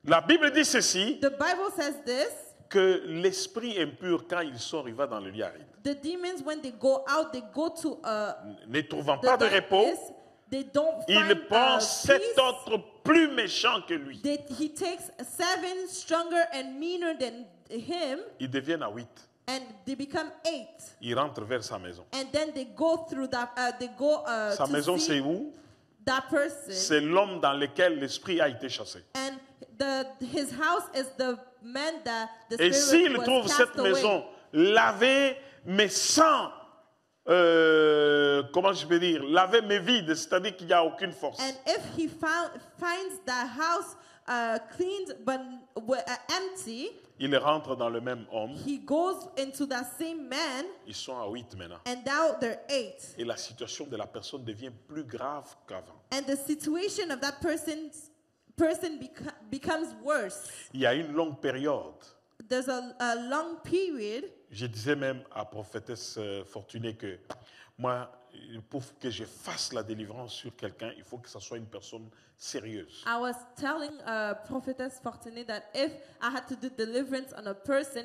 la Bible dit ceci, the Bible says this, que l'esprit impur, quand il sort, il va dans le lit aride. the demons, when they go out, they go to Ne trouvant the pas de repos, darkness, they don't il find prend sept peace. autres plus méchants que lui. He takes 7 stronger and meaner than him, Ils deviennent à 8. and they become 8. Il rentre vers sa maison. And then they go through that, they go Sa to maison, c'est see où? that person. C'est l'homme dans lequel l'esprit a été chassé. And his house is the man that the Et spirit s'il was trouve cast cette away. maison lavée, mais sans, comment je peux dire, lavée mais vide, c'est-à-dire qu'il n'y a aucune force. And if he finds the house cleaned but empty, Il rentre dans le même homme. he goes into that same man, Ils sont à 8 maintenant. and now they're 8. Et la situation de la personne devient plus grave qu'avant. And the situation of that person becomes worse. Il y a une longue période. There's a long period. Je disais même à prophétesse Fortunée que moi, pour que je fasse la délivrance sur quelqu'un, il faut que ce soit une personne sérieuse. I was telling Prophetess Fortuné that if I had to do deliverance on a person,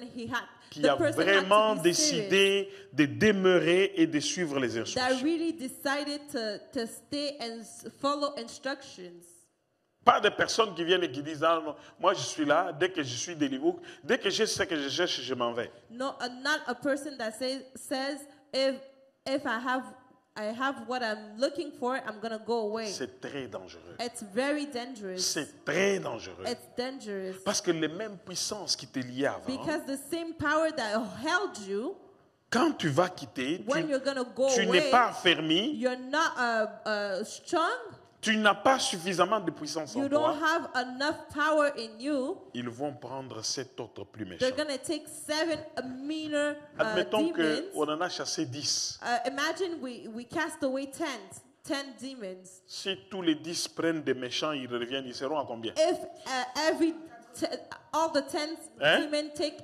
Qui a vraiment had to be serious. décidé de demeurer et de suivre les That instructions. really decided to stay and follow instructions. Pas de personnes qui viennent et qui disent, ah, non, moi je suis là, dès que je suis délivré, dès que je sais que je cherche, je m'en vais. No, not a person that says if I have what I'm looking for, I'm gonna go away. C'est très dangereux. It's very dangerous. C'est très dangereux. It's dangerous Parce que les mêmes puissances qui te liaient avant, because the same power that held you, quand tu vas quitter, when you're gonna go tu n'es away, pas affermi, you're not strong. tu n'as pas suffisamment de puissance en You toi. don't have enough power in you. Ils vont prendre 7 autres plus méchants. They're gonna take 7 meaner Admettons demons. qu'on en a chassé 10. Imagine we cast away 10 demons. Si tous les 10 prennent des méchants, ils reviennent, ils seront à combien? If all the 10 Hein? demons take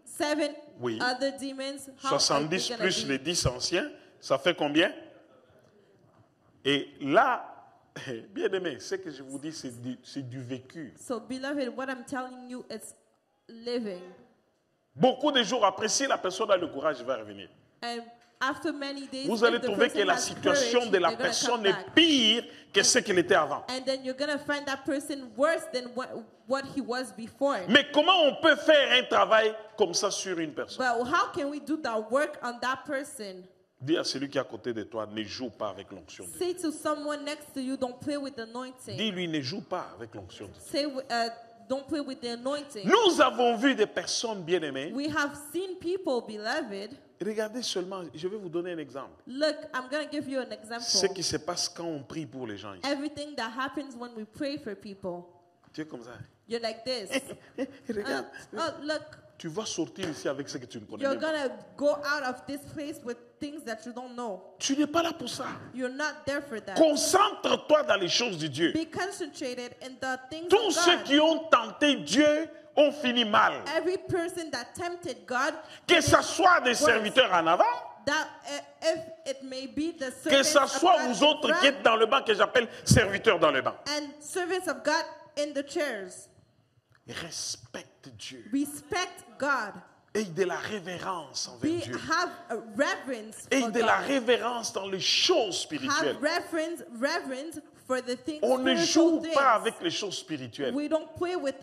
7 Oui. other demons, how are 70 they gonna plus be? les 10 anciens, ça fait combien? Et là, bien aimé, ce que je vous dis, c'est du vécu. So, beloved, what I'm telling you is living. Beaucoup de jours après, si la personne a le courage, elle va revenir. And after many days, Vous allez if the trouver que person la has situation courage, de la they're gonna personne come est back. pire que ce qu'elle était avant. And then you're gonna find that person worse than what he was before. Mais comment on peut faire un travail comme ça sur une personne? But how can we do that work on that person? Dis à celui qui est à côté de toi, ne joue pas avec l'onction de Dieu. Say to someone next to you, don't play with the anointing. Dis-lui, ne joue pas avec l'onction de Dieu. Say, don't play with the anointing. Nous avons vu des personnes bien-aimées We have seen people, beloved, Regardez seulement, je vais vous donner un exemple. Look, I'm going to give you an Ce qui example. se passe quand on prie pour les gens ici. Everything that happens when we pray for people. Tu es comme ça. You're like this. Regarde. Oh, look, Tu vas sortir ici avec ce que tu ne connais you're même pas. going to go out of this place with things that you don't know. Tu n'es pas là pour ça. You're not there for that. Concentre-toi dans les choses de Dieu. Be concentrated in the things Tous of ceux God. qui ont tenté Dieu ont fini mal. Every person that tempted God, Que ce soit des serviteurs en avant, that if it may be the que servants ce of soit God vous in autres qui front êtes dans le banc que j'appelle serviteurs dans le banc. and servants of God in the chairs. Respecte Dieu. Respect God. Aie de la révérence envers Dieu. Have a reverence Aie for de la God. révérence dans les choses spirituelles. Have reverence for the things. On ne spiritual joue things. pas avec les choses spirituelles. We don't play with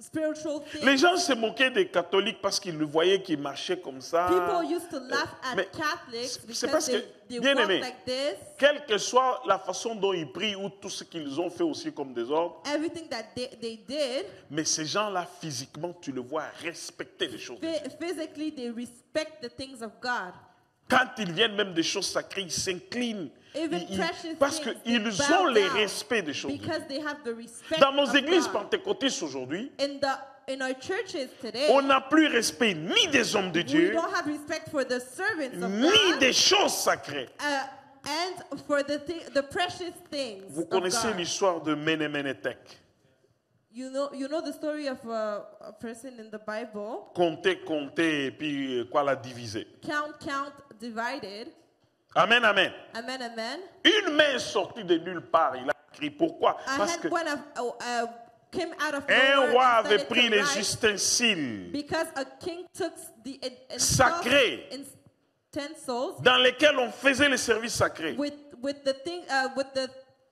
spiritual things. Les gens se moquaient des catholiques parce qu'ils le voyaient qu'ils marchaient comme ça. People used to laugh at mais Catholics c'est parce because que, they bien walk aimé, like this. quelle que soit la façon dont ils prient ou tout ce qu'ils ont fait aussi comme désordre, Everything that they did, mais ces gens-là, physiquement, tu le vois respecter les choses de Dieu. physically they respect the things of God. Quand ils viennent même des choses sacrées, ils s'inclinent. Even precious Parce things, qu'ils they ont bow les down respects des choses de Dieu. because they have the respect Dans nos of églises God. pentecôtistes aujourd'hui, In our churches today, on n'a plus respect ni des hommes de we Dieu, don't have respect for the servants of ni God des choses sacrées. and for the precious things Vous of connaissez God. l'histoire de Ménéménétek. You know the story of a person in the Bible. Comptez, et puis quoi la diviser. Count, divided. Amen, amen. Amen, amen. Une main sortie de nulle part, il a écrit. Pourquoi? A Parce que hand came out of un nowhere roi and avait started pris to les write ustensiles because a king took the Sacré. utensils dans lesquels on faisait les services sacrés. with the thing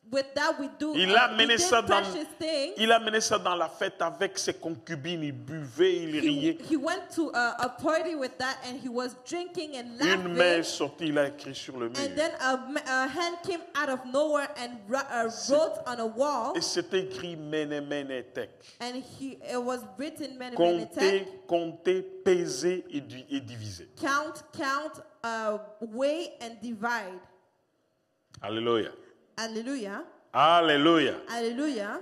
with that we do. Il a we mené did ça dans, precious things. il a mené ça dans la fête avec ses concubines. Il buvait, il riait. He went to a party with that and he was drinking and Une main laughing. sortie, il a écrit sur le mur. And then a hand came out of nowhere and wrote on a wall. Et c'était écrit Ménéménétek. And it was written many Compter, peser et diviser. count, weigh and divide. Alléluia. Hallelujah. Alléluia. Hallelujah.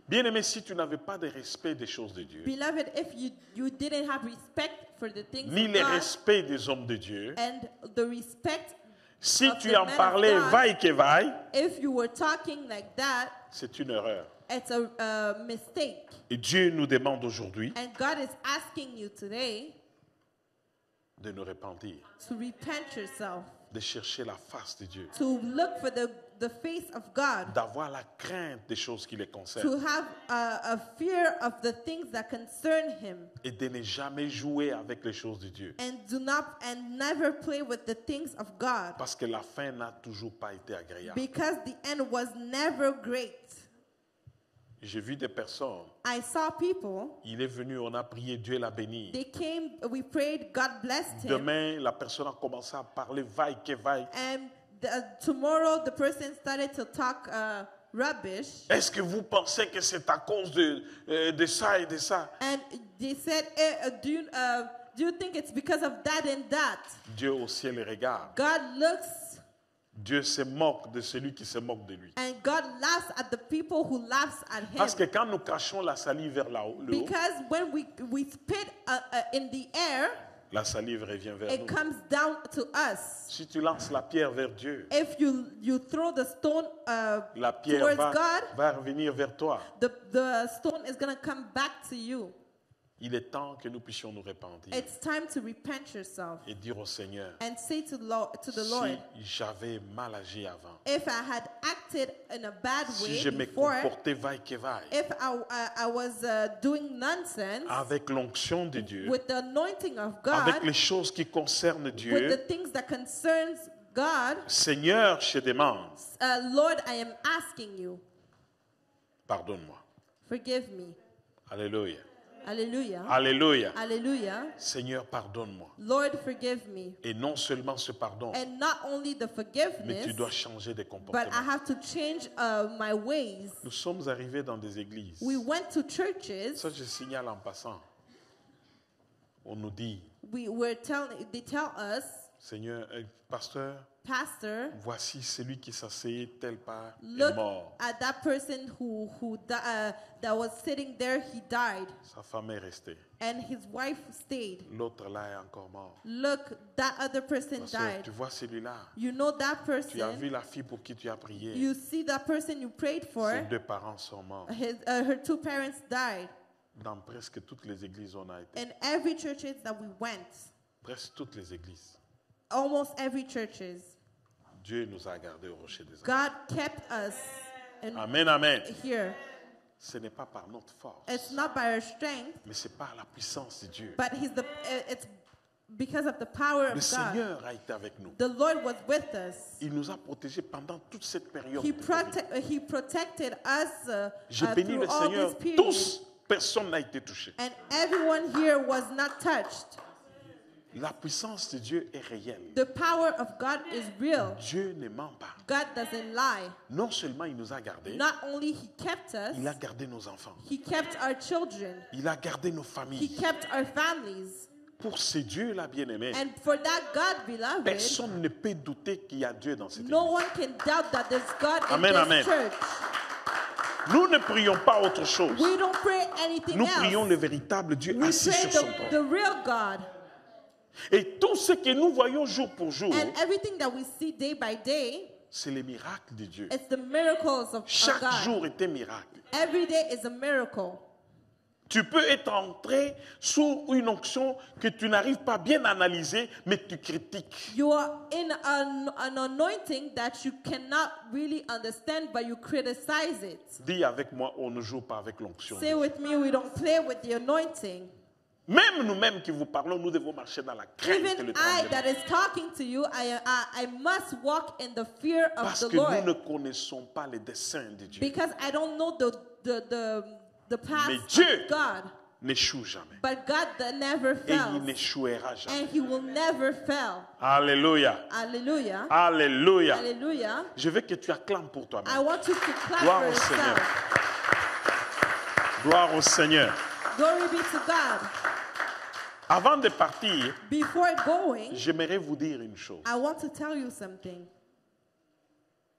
Bien-aimé, si tu n'avais pas de respect des choses de Dieu, Beloved, if you didn't have respect for the things ni of le God respect des hommes de Dieu, and the respect, si of tu the en men of parlais God, vaille que vaille, if you were talking like that, c'est une erreur. it's a mistake. Et Dieu nous demande aujourd'hui And God is asking you today de nous repentir, to repent yourself, de chercher la face de Dieu, to look for the face of God, d'avoir la crainte des choses qui les to concernent have a fear of the things that concern Him, et de ne jamais jouer avec les choses de Dieu. and never play with the things of God, Parce que la fin n'a toujours pas été agréable. because the end was never great. J'ai vu des personnes, I saw people, il est venu, on a prié, Dieu l'a béni. they came, we prayed, God blessed him, Demain, la personne a commencé à parler vaille que vaille. and tomorrow the person started to talk rubbish, Est-ce que vous pensez que c'est à cause de ça et de ça? and they said, do you think it's because of that and that? Dieu au ciel regarde. God looks Dieu se moque de celui qui se moque de lui. and God laughs at the people who laughs at him. Parce que quand nous cachons la salive vers le haut, Because when we spit in the air, la salive revient vers it nous. comes down to us. Si tu lances la pierre vers Dieu, If you throw the stone la pierre towards va God, revenir vers toi. the stone is going to come back to you. Il est temps que nous puissions nous repentir It's time to repent yourself et dire au Seigneur, and say to the si Lord, j'avais mal agi avant, if I had acted in a bad si way je me before, comportais vaille que vaille, if I was doing nonsense avec l'onction de Dieu, with the anointing of avec God, les choses qui concernent with the Dieu, things that concerns God, Seigneur, je demande, Lord, I am asking you, pardonne-moi. forgive me. Alléluia. Hallelujah. Alléluia. Hallelujah. Seigneur, pardonne-moi. Lord, forgive me. Et non seulement ce pardon, And not only the mais forgiveness, tu dois changer de but I comportement. have to change my ways. Nous sommes arrivés dans des églises. We went to churches. Ça, je signale en passant. On nous dit, they tell us, Seigneur, pasteur, Pastor, voici celui qui s'asseyait tel part est look mort. at that person that was sitting there, he died. Sa femme est restée. And his wife stayed. L'autre là est encore mort. Look, that other person Pasteur, died. tu vois celui-là. You know that Tu as person. vu la fille pour qui tu as prié. You see that person you prayed for. Ses deux parents sont morts. Her two parents died. Dans presque toutes les églises où on a été. In every churches that we went, Presque toutes les églises. almost every churches, Dieu nous a gardés au rocher des Anges. God kept us Amen, amen. here. Ce n'est pas par notre force, It's not by our strength, mais c'est par la puissance de Dieu. but it's because of the power Le of God. Seigneur a été avec nous. The Lord was with us. Il nous a protégés pendant toute cette période. He, de Covid. he protected us Je bénis through le all Seigneur. this period. Tous, personne n'a été touché. And everyone here was not touched. La puissance de Dieu est réelle. The power of God is real. Dieu ne ment pas. God doesn't lie. Non seulement il nous a gardés, Not only he kept us, il a gardé nos enfants. he kept our children. Il a gardé nos He familles. kept our families. Pour ce Dieu-là, bien-aimé, And for that God, beloved, personne ne peut douter qu'il y a Dieu dans cette no église. one can doubt that there's God Amen, in amen. this church. Nous ne prions pas autre chose. We don't pray anything Nous else. prions le véritable Dieu We assis pray sur son the trône. real God. Et tout ce que nous voyons jour pour jour, And everything that we see day by day, c'est les miracles de Dieu. it's the miracles of Chaque God. jour est un miracle. Every day is a miracle. Tu peux être entré sous une onction que tu n'arrives pas bien à analyser, mais tu critiques. You are in an anointing that you cannot really understand, but you criticize it. Dis avec moi, on ne joue pas avec l'onction. Say with me, we don't play with the anointing. Même nous-mêmes qui vous parlons, nous devons marcher dans la crainte et Even le I tremblement. that is talking to you, I must walk in the fear of Parce the que nous ne Lord. connaissons pas les desseins de Dieu. Because I don't know the path Mais Dieu of God. n'échoue jamais. But God that never Et il fails. n'échouera jamais. And he will never fail. Alléluia. Hallelujah. Alléluia. Hallelujah. Je veux que tu acclames pour I toi-même. want you to clap Gloire for au Seigneur. yourself. Gloire au Seigneur. Glory be to God. Avant de partir, Before going, j'aimerais vous dire une chose. I want to tell you something.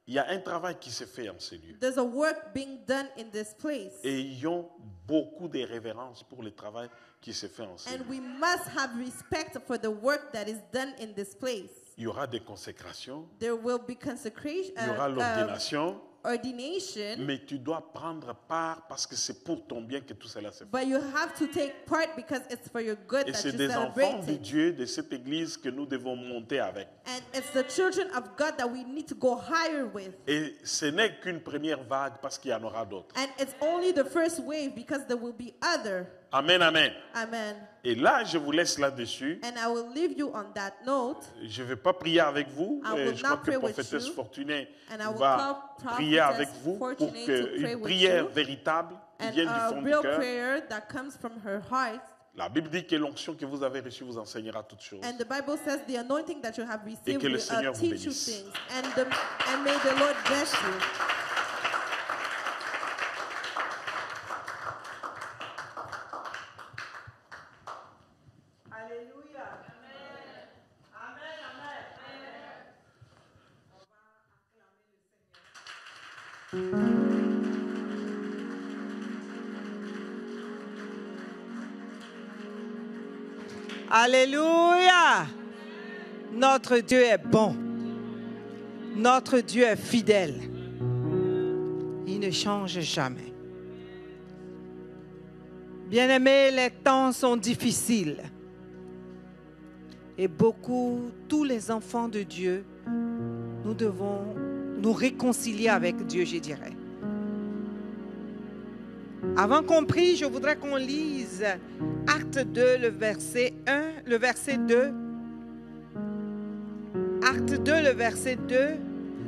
Il y a un travail qui se fait en ces lieux. There's a work being done in this place. Et ayons beaucoup de révérence pour le travail qui se fait en ces lieux. And we must have respect for the work that is done in this place. Il y aura des consécrations, There will be consecration, il y aura l'ordination, ordination, mais tu dois prendre part parce que c'est pour ton bien que tout cela se fait. but you have to take part because it's for your good Et that c'est you des enfants celebrate de it. Dieu, de cette église que nous devons monter avec. And it's the children of God that we need to go higher with. Et ce n'est qu'une première vague parce qu'il y en aura d'autres. And it's only the first wave because there will be other. Amen, amen. Amen. Et là, je vous laisse là-dessus. And I will leave you on that note. Je ne vais pas prier avec vous. I will Je crois not que pray with prophétesse you. Fortunée And I will va call prier avec Prophetess vous pour Fortunée to pray qu'une with prière you. véritable qui And vienne du a fond du real cœur. prayer that comes from her heart. La Bible dit que l'onction que vous avez reçue vous enseignera toutes choses. And the Bible says the anointing that you have received que le will Seigneur vous teach you bénisse. things. And may the Lord bless you. Alléluia. Amen. Amen. Amen. On va acclamer le Seigneur. Alléluia. Notre Dieu est bon. Notre Dieu est fidèle. Il ne change jamais. Bien-aimés, les temps sont difficiles. Et tous les enfants de Dieu, nous devons nous réconcilier avec Dieu, je dirais. Avant qu'on prie, je voudrais qu'on lise Acte 2, le verset 1, le verset 2. Acte 2, le verset 2,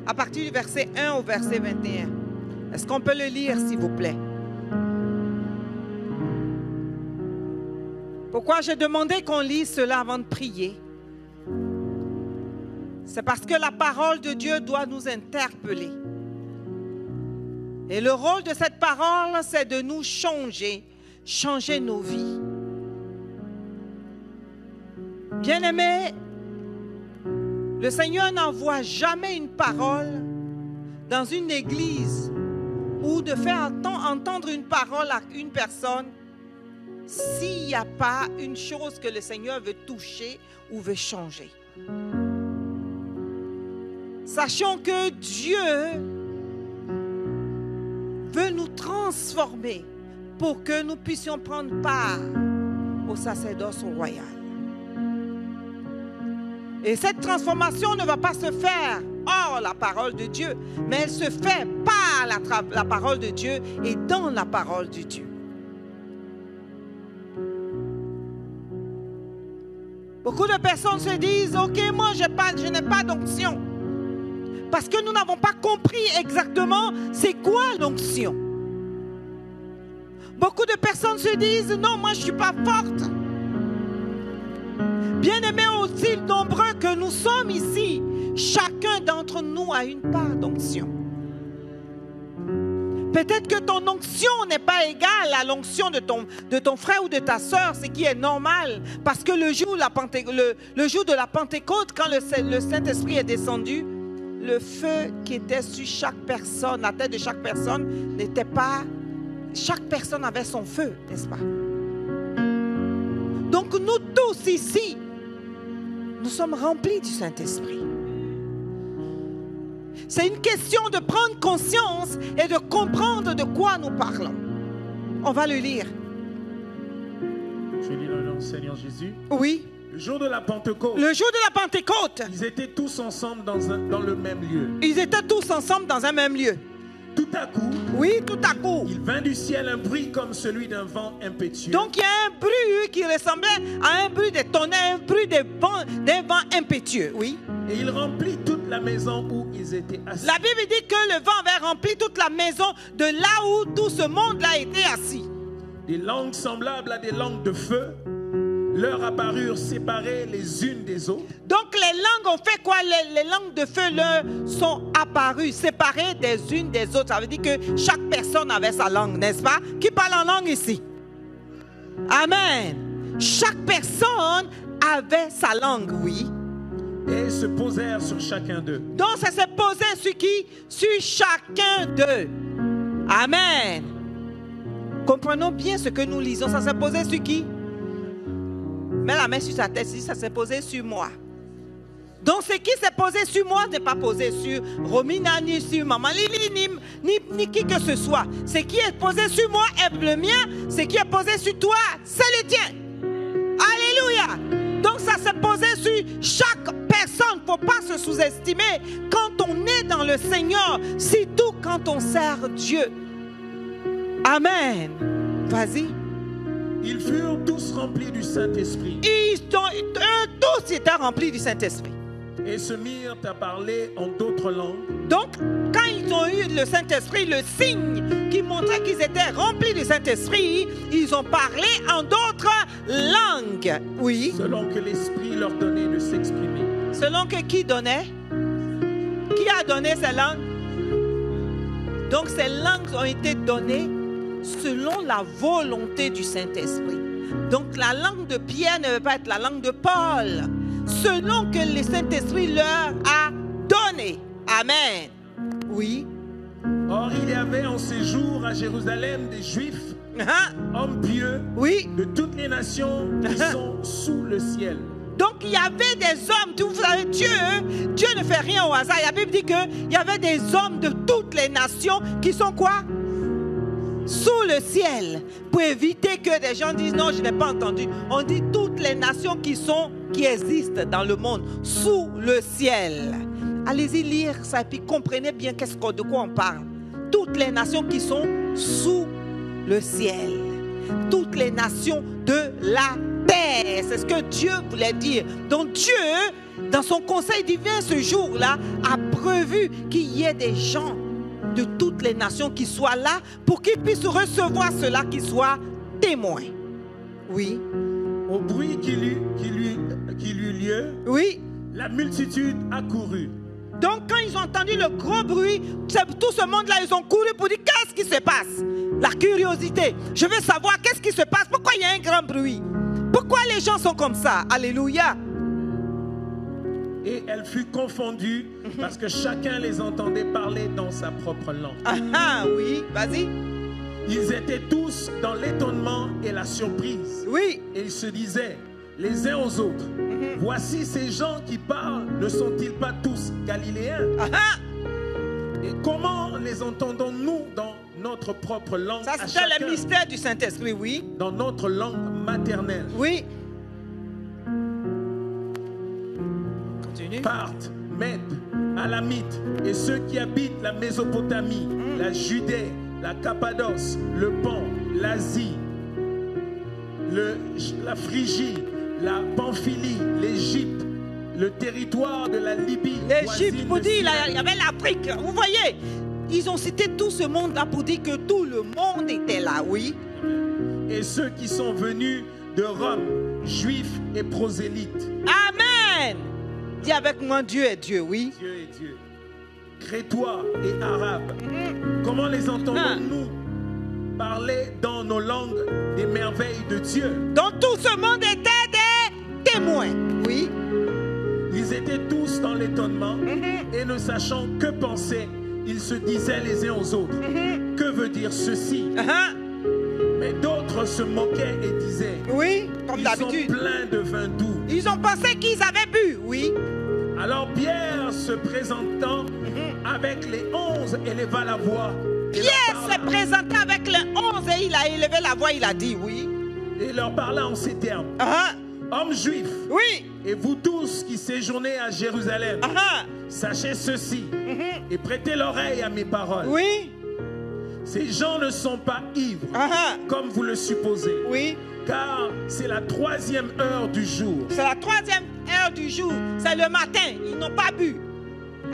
à partir du verset 1 au verset 21. Est-ce qu'on peut le lire, s'il vous plaît? Pourquoi j'ai demandé qu'on lise cela avant de prier? C'est parce que la parole de Dieu doit nous interpeller. Et le rôle de cette parole, c'est de nous changer nos vies. Bien-aimé, le Seigneur n'envoie jamais une parole dans une église ou de faire entendre une parole à une personne s'il n'y a pas une chose que le Seigneur veut toucher ou veut changer. Sachons que Dieu veut nous transformer pour que nous puissions prendre part au sacerdoce royal. Et cette transformation ne va pas se faire hors la parole de Dieu, mais elle se fait par la parole de Dieu et dans la parole de Dieu. Beaucoup de personnes se disent, ok, moi je n'ai pas d'onction. Parce que nous n'avons pas compris exactement c'est quoi l'onction. Beaucoup de personnes se disent, non, moi je ne suis pas forte. Bien-aimés, aussi nombreux que nous sommes ici, chacun d'entre nous a une part d'onction. Peut-être que ton onction n'est pas égale à l'onction de ton frère ou de ta soeur, ce qui est normal. Parce que le jour de la Pentecôte, quand le Saint-Esprit est descendu, le feu qui était sur chaque personne, la tête de chaque personne, n'était pas... Chaque personne avait son feu, n'est-ce pas? Donc nous tous ici, nous sommes remplis du Saint-Esprit. C'est une question de prendre conscience et de comprendre de quoi nous parlons. On va le lire. Je lis le nom du Seigneur Jésus. Oui. Le jour de la Pentecôte. Le jour de la Pentecôte. Ils étaient tous ensemble dans le même lieu. Ils étaient tous ensemble dans un même lieu. Tout à coup. Oui, tout à coup. Il vint du ciel un bruit comme celui d'un vent impétueux. Donc il y a un bruit qui ressemblait à un bruit de tonnerre, un bruit d'un vent impétueux. Oui. Et il remplit toute la maison où ils étaient assis. La Bible dit que le vent avait rempli toute la maison de là où tout ce monde-là était assis. Des langues semblables à des langues de feu leur apparurent séparées les unes des autres. Donc les langues ont fait quoi? Les langues de feu leur sont apparues, séparées des unes des autres. Ça veut dire que chaque personne avait sa langue, n'est-ce pas? Qui parle en langue ici? Amen. Chaque personne avait sa langue, oui. Et se posèrent sur chacun d'eux. Donc ça s'est posé sur qui? Sur chacun d'eux. Amen. Comprenons bien ce que nous lisons. Ça s'est posé sur qui? Mets la main sur sa tête, ça s'est posé sur moi. Donc ce qui s'est posé sur moi n'est pas posé sur Romina, ni sur Maman Lili, ni qui que ce soit. Ce qui est posé sur moi est le mien. Ce qui est posé sur toi, c'est le tien. Alléluia. Donc ça s'est posé sur chaque personne. Il ne faut pas se sous-estimer quand on est dans le Seigneur, surtout quand on sert Dieu. Amen. Vas-y. Ils furent tous remplis du Saint-Esprit. Tous étaient remplis du Saint-Esprit. Et se mirent à parler en d'autres langues. Donc, quand ils ont eu le Saint-Esprit, le signe qui montrait qu'ils étaient remplis du Saint-Esprit, ils ont parlé en d'autres langues. Oui. Selon que l'Esprit leur donnait de s'exprimer. Selon que qui donnait? Qui a donné ces langues? Donc, ces langues ont été données selon la volonté du Saint-Esprit. Donc la langue de Pierre ne veut pas être la langue de Paul, selon que le Saint-Esprit leur a donné. Amen. Oui. Or il y avait en ces jours à Jérusalem des Juifs, hommes pieux, oui, de toutes les nations qui sont sous le ciel. Donc il y avait des hommes, vous savez, Dieu ne fait rien au hasard. La Bible dit qu'il y avait des hommes de toutes les nations qui sont quoi? Sous le ciel, pour éviter que des gens disent non, je n'ai pas entendu. On dit toutes les nations qui existent dans le monde, sous le ciel. Allez-y lire ça et puis comprenez bien de quoi on parle. Toutes les nations qui sont sous le ciel, toutes les nations de la terre, c'est ce que Dieu voulait dire. Donc Dieu, dans son conseil divin ce jour-là, a prévu qu'il y ait des gens de toutes les nations qui soient là pour qu'ils puissent recevoir cela, qui soient témoins. Oui. Au bruit qui eut lieu, oui, la multitude accourut. Donc quand ils ont entendu le gros bruit, tout ce monde-là, ils ont couru pour dire qu'est-ce qui se passe? La curiosité. Je veux savoir qu'est-ce qui se passe. Pourquoi il y a un grand bruit? Pourquoi les gens sont comme ça? Alléluia. Et elle fut confondue parce que chacun les entendait parler dans sa propre langue. Ah, oui, vas-y. Ils étaient tous dans l'étonnement et la surprise. Oui. Et ils se disaient les uns aux autres, voici ces gens qui parlent, ne sont-ils pas tous galiléens? Ah, Et comment les entendons-nous dans notre propre langue? ça, à c'est le chacun, mystère du Saint-Esprit, oui. dans notre langue maternelle? Oui. Continue. Parthes, Mèdes, Alamites et ceux qui habitent la Mésopotamie, la Judée, la Cappadoce, le Pont, l'Asie, la Phrygie, la Pamphylie, l'Égypte, le territoire de la Libye. L'Égypte, pour dire, Cyrène. il y avait l'Afrique. Vous voyez, ils ont cité tout ce monde-là pour dire que tout le monde était là, oui. Et ceux qui sont venus de Rome, juifs et prosélytes. Amen. Dis avec moi, Dieu est Dieu, oui. Dieu est Dieu. Crétois et arabes. Comment les entendons-nous parler dans nos langues des merveilles de Dieu? Donc tout ce monde était des témoins, oui. Ils étaient tous dans l'étonnement et ne sachant que penser, ils se disaient les uns aux autres, que veut dire ceci? Ah, Mais d'autres se moquaient et disaient, oui, comme ils sont d'habitude. pleins de vin doux. Ils ont pensé qu'ils avaient bu, oui. Alors Pierre se présentant avec les 11 éleva la voix. et leur Pierre parla- s'est présenté avec les 11 et il a élevé la voix, il a dit, oui. Et leur parla en ces termes. Ah, Hommes juifs, oui. et vous tous qui séjournez à Jérusalem, Ah, sachez ceci et prêtez l'oreille à mes paroles. oui. Ces gens ne sont pas ivres, Ah, comme vous le supposez, oui. car c'est la 3e heure du jour. C'est la 3e heure du jour. C'est le matin. Ils n'ont pas bu.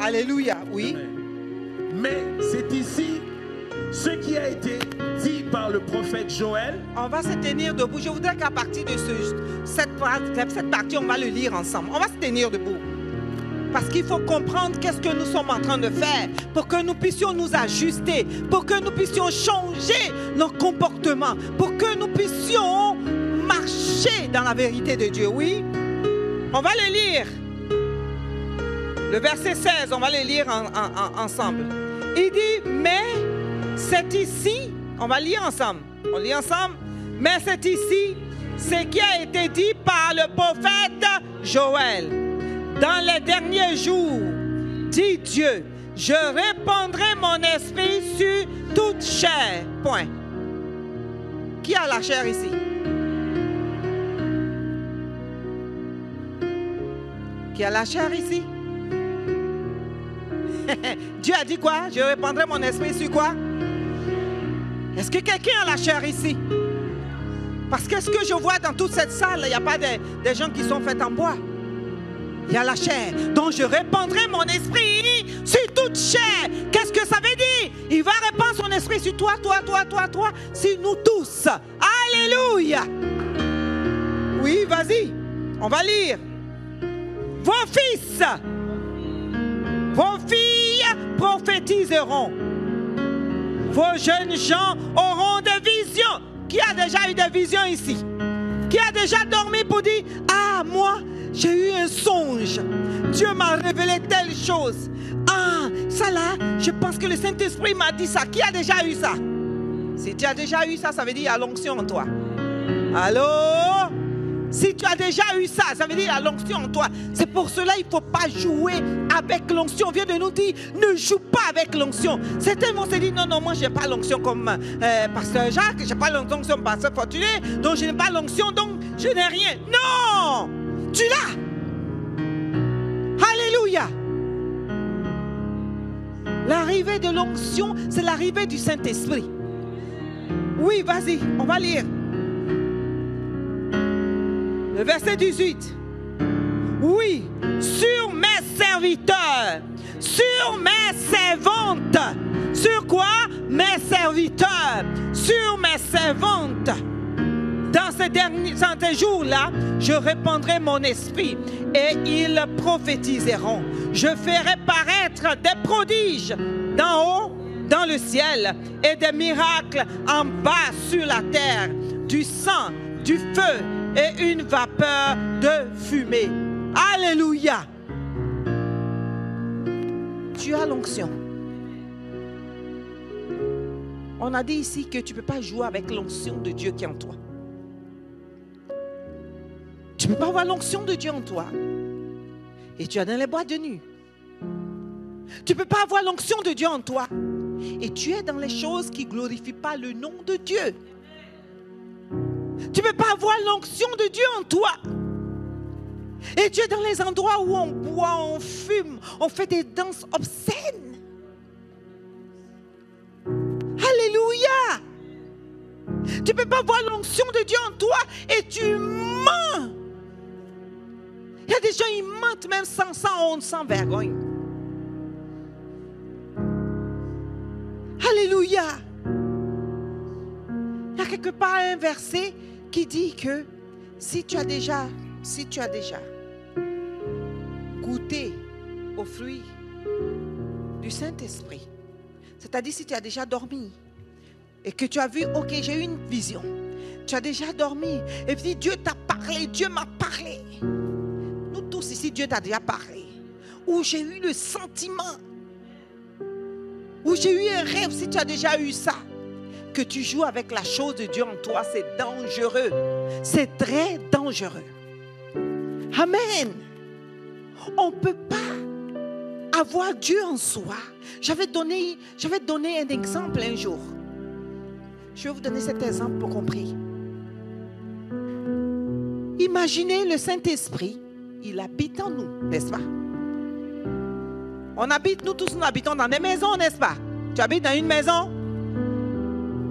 Alléluia, oui. Mais c'est ici ce qui a été dit par le prophète Joël. On va se tenir debout. Je voudrais qu'à partir de cette partie, on va le lire ensemble. On va se tenir debout. Parce qu'il faut comprendre qu'est-ce que nous sommes en train de faire pour que nous puissions nous ajuster, pour que nous puissions changer nos comportements, pour que nous puissions marcher dans la vérité de Dieu. Oui, on va le lire. Le verset 16, on va le lire ensemble. Il dit, mais c'est ici, on va lire ensemble. On lit ensemble. Mais c'est ici ce qui a été dit par le prophète Joël. Dans les derniers jours, dit Dieu, je répandrai mon esprit sur toute chair. Point. Qui a la chair ici? Qui a la chair ici? Dieu a dit quoi? Je répandrai mon esprit sur quoi? Est-ce que quelqu'un a la chair ici? Parce que ce que je vois dans toute cette salle, il n'y a pas des gens qui sont faits en bois. Il y a la chair. Donc je répandrai mon esprit sur toute chair. Qu'est-ce que ça veut dire? Il va répandre son esprit sur toi, sur nous tous. Alléluia. Oui, vas-y. On va lire. Vos fils, vos filles prophétiseront. Vos jeunes gens auront des visions. Qui a déjà eu des visions ici? Qui a déjà dormi pour dire, ah, moi, j'ai eu un songe. Dieu m'a révélé telle chose. Ah, ça là, je pense que le Saint-Esprit m'a dit ça. Qui a déjà eu ça? Si tu as déjà eu ça, ça veut dire qu'il y a l'onction en toi. Allô? Si tu as déjà eu ça, ça veut dire qu'il y a l'onction en toi. C'est pour cela qu'il ne faut pas jouer avec l'onction. On vient de nous dire, ne joue pas avec l'onction. Certains vont se dire, non, moi je n'ai pas l'onction comme Pasteur Jacques, je n'ai pas l'onction comme Pasteur Fortuné, donc je n'ai pas l'onction, donc je n'ai rien. Non! Tu l'as. Alléluia. L'arrivée de l'onction, c'est l'arrivée du Saint-Esprit. Oui, vas-y, on va lire. Le verset 18. Oui, sur mes serviteurs, sur mes servantes. Sur quoi? Mes serviteurs, sur mes servantes. Dans ces jours-là, je répandrai mon esprit et ils prophétiseront. Je ferai paraître des prodiges d'en haut, dans le ciel, et des miracles en bas sur la terre, du sang, du feu et une vapeur de fumée. Alléluia. tu as l'onction. On a dit ici que tu ne peux pas jouer avec l'onction de Dieu qui est en toi. Tu ne peux pas avoir l'onction de Dieu en toi et tu es dans les boîtes de nuit. Tu ne peux pas avoir l'onction de Dieu en toi et tu es dans les choses qui ne glorifient pas le nom de Dieu. Tu ne peux pas avoir l'onction de Dieu en toi et tu es dans les endroits où on boit, on fume, on fait des danses obscènes. Alléluia! Tu ne peux pas voir l'onction de Dieu en toi et tu mens. Il y a des gens, ils mentent même sans honte, sans vergogne. Alléluia! Il y a quelque part un verset qui dit que si tu as déjà goûté aux fruits du Saint-Esprit, c'est-à-dire si tu as déjà dormi et que tu as vu, ok, j'ai eu une vision, tu as déjà dormi et puis Dieu t'a parlé, Dieu m'a parlé. Nous tous ici, Dieu t'a déjà parlé. Ou j'ai eu le sentiment, ou j'ai eu un rêve, si tu as déjà eu ça, que tu joues avec la chose de Dieu en toi, c'est dangereux. C'est très dangereux. Amen. On ne peut pas avoir Dieu en soi. J'avais donné un exemple un jour. Je vais vous donner cet exemple pour comprendre. Imaginez le Saint-Esprit, il habite en nous, n'est-ce pas? On habite, nous tous, nous habitons dans des maisons, n'est-ce pas? Tu habites dans une maison?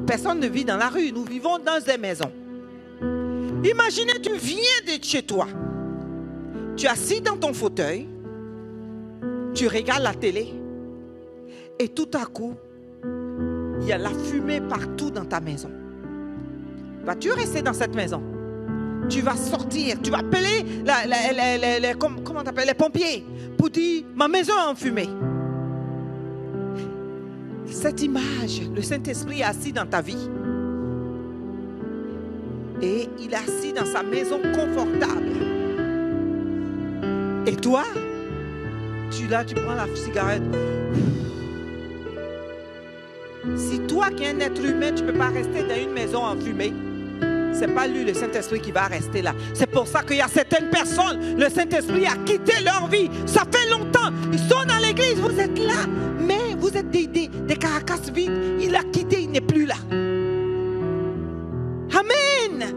Personne ne vit dans la rue, nous vivons dans des maisons. Imaginez, tu viens de chez toi. Tu es assis dans ton fauteuil, tu regardes la télé et tout à coup, il y a la fumée partout dans ta maison. Vas-tu rester dans cette maison? Tu vas sortir, tu vas appeler les pompiers pour dire ma maison est en fumée. Cette image, le Saint-Esprit est assis dans ta vie. Et il est assis dans sa maison confortable. Et toi, tu prends la cigarette. Si toi qui es un être humain, tu ne peux pas rester dans une maison enfumée, ce n'est pas lui, le Saint-Esprit, qui va rester là. C'est pour ça qu'il y a certaines personnes, le Saint-Esprit a quitté leur vie. Ça fait longtemps. Ils sont dans l'église, vous êtes là. Mais vous êtes des caracasses vides. Il a quitté, il n'est plus là. Amen.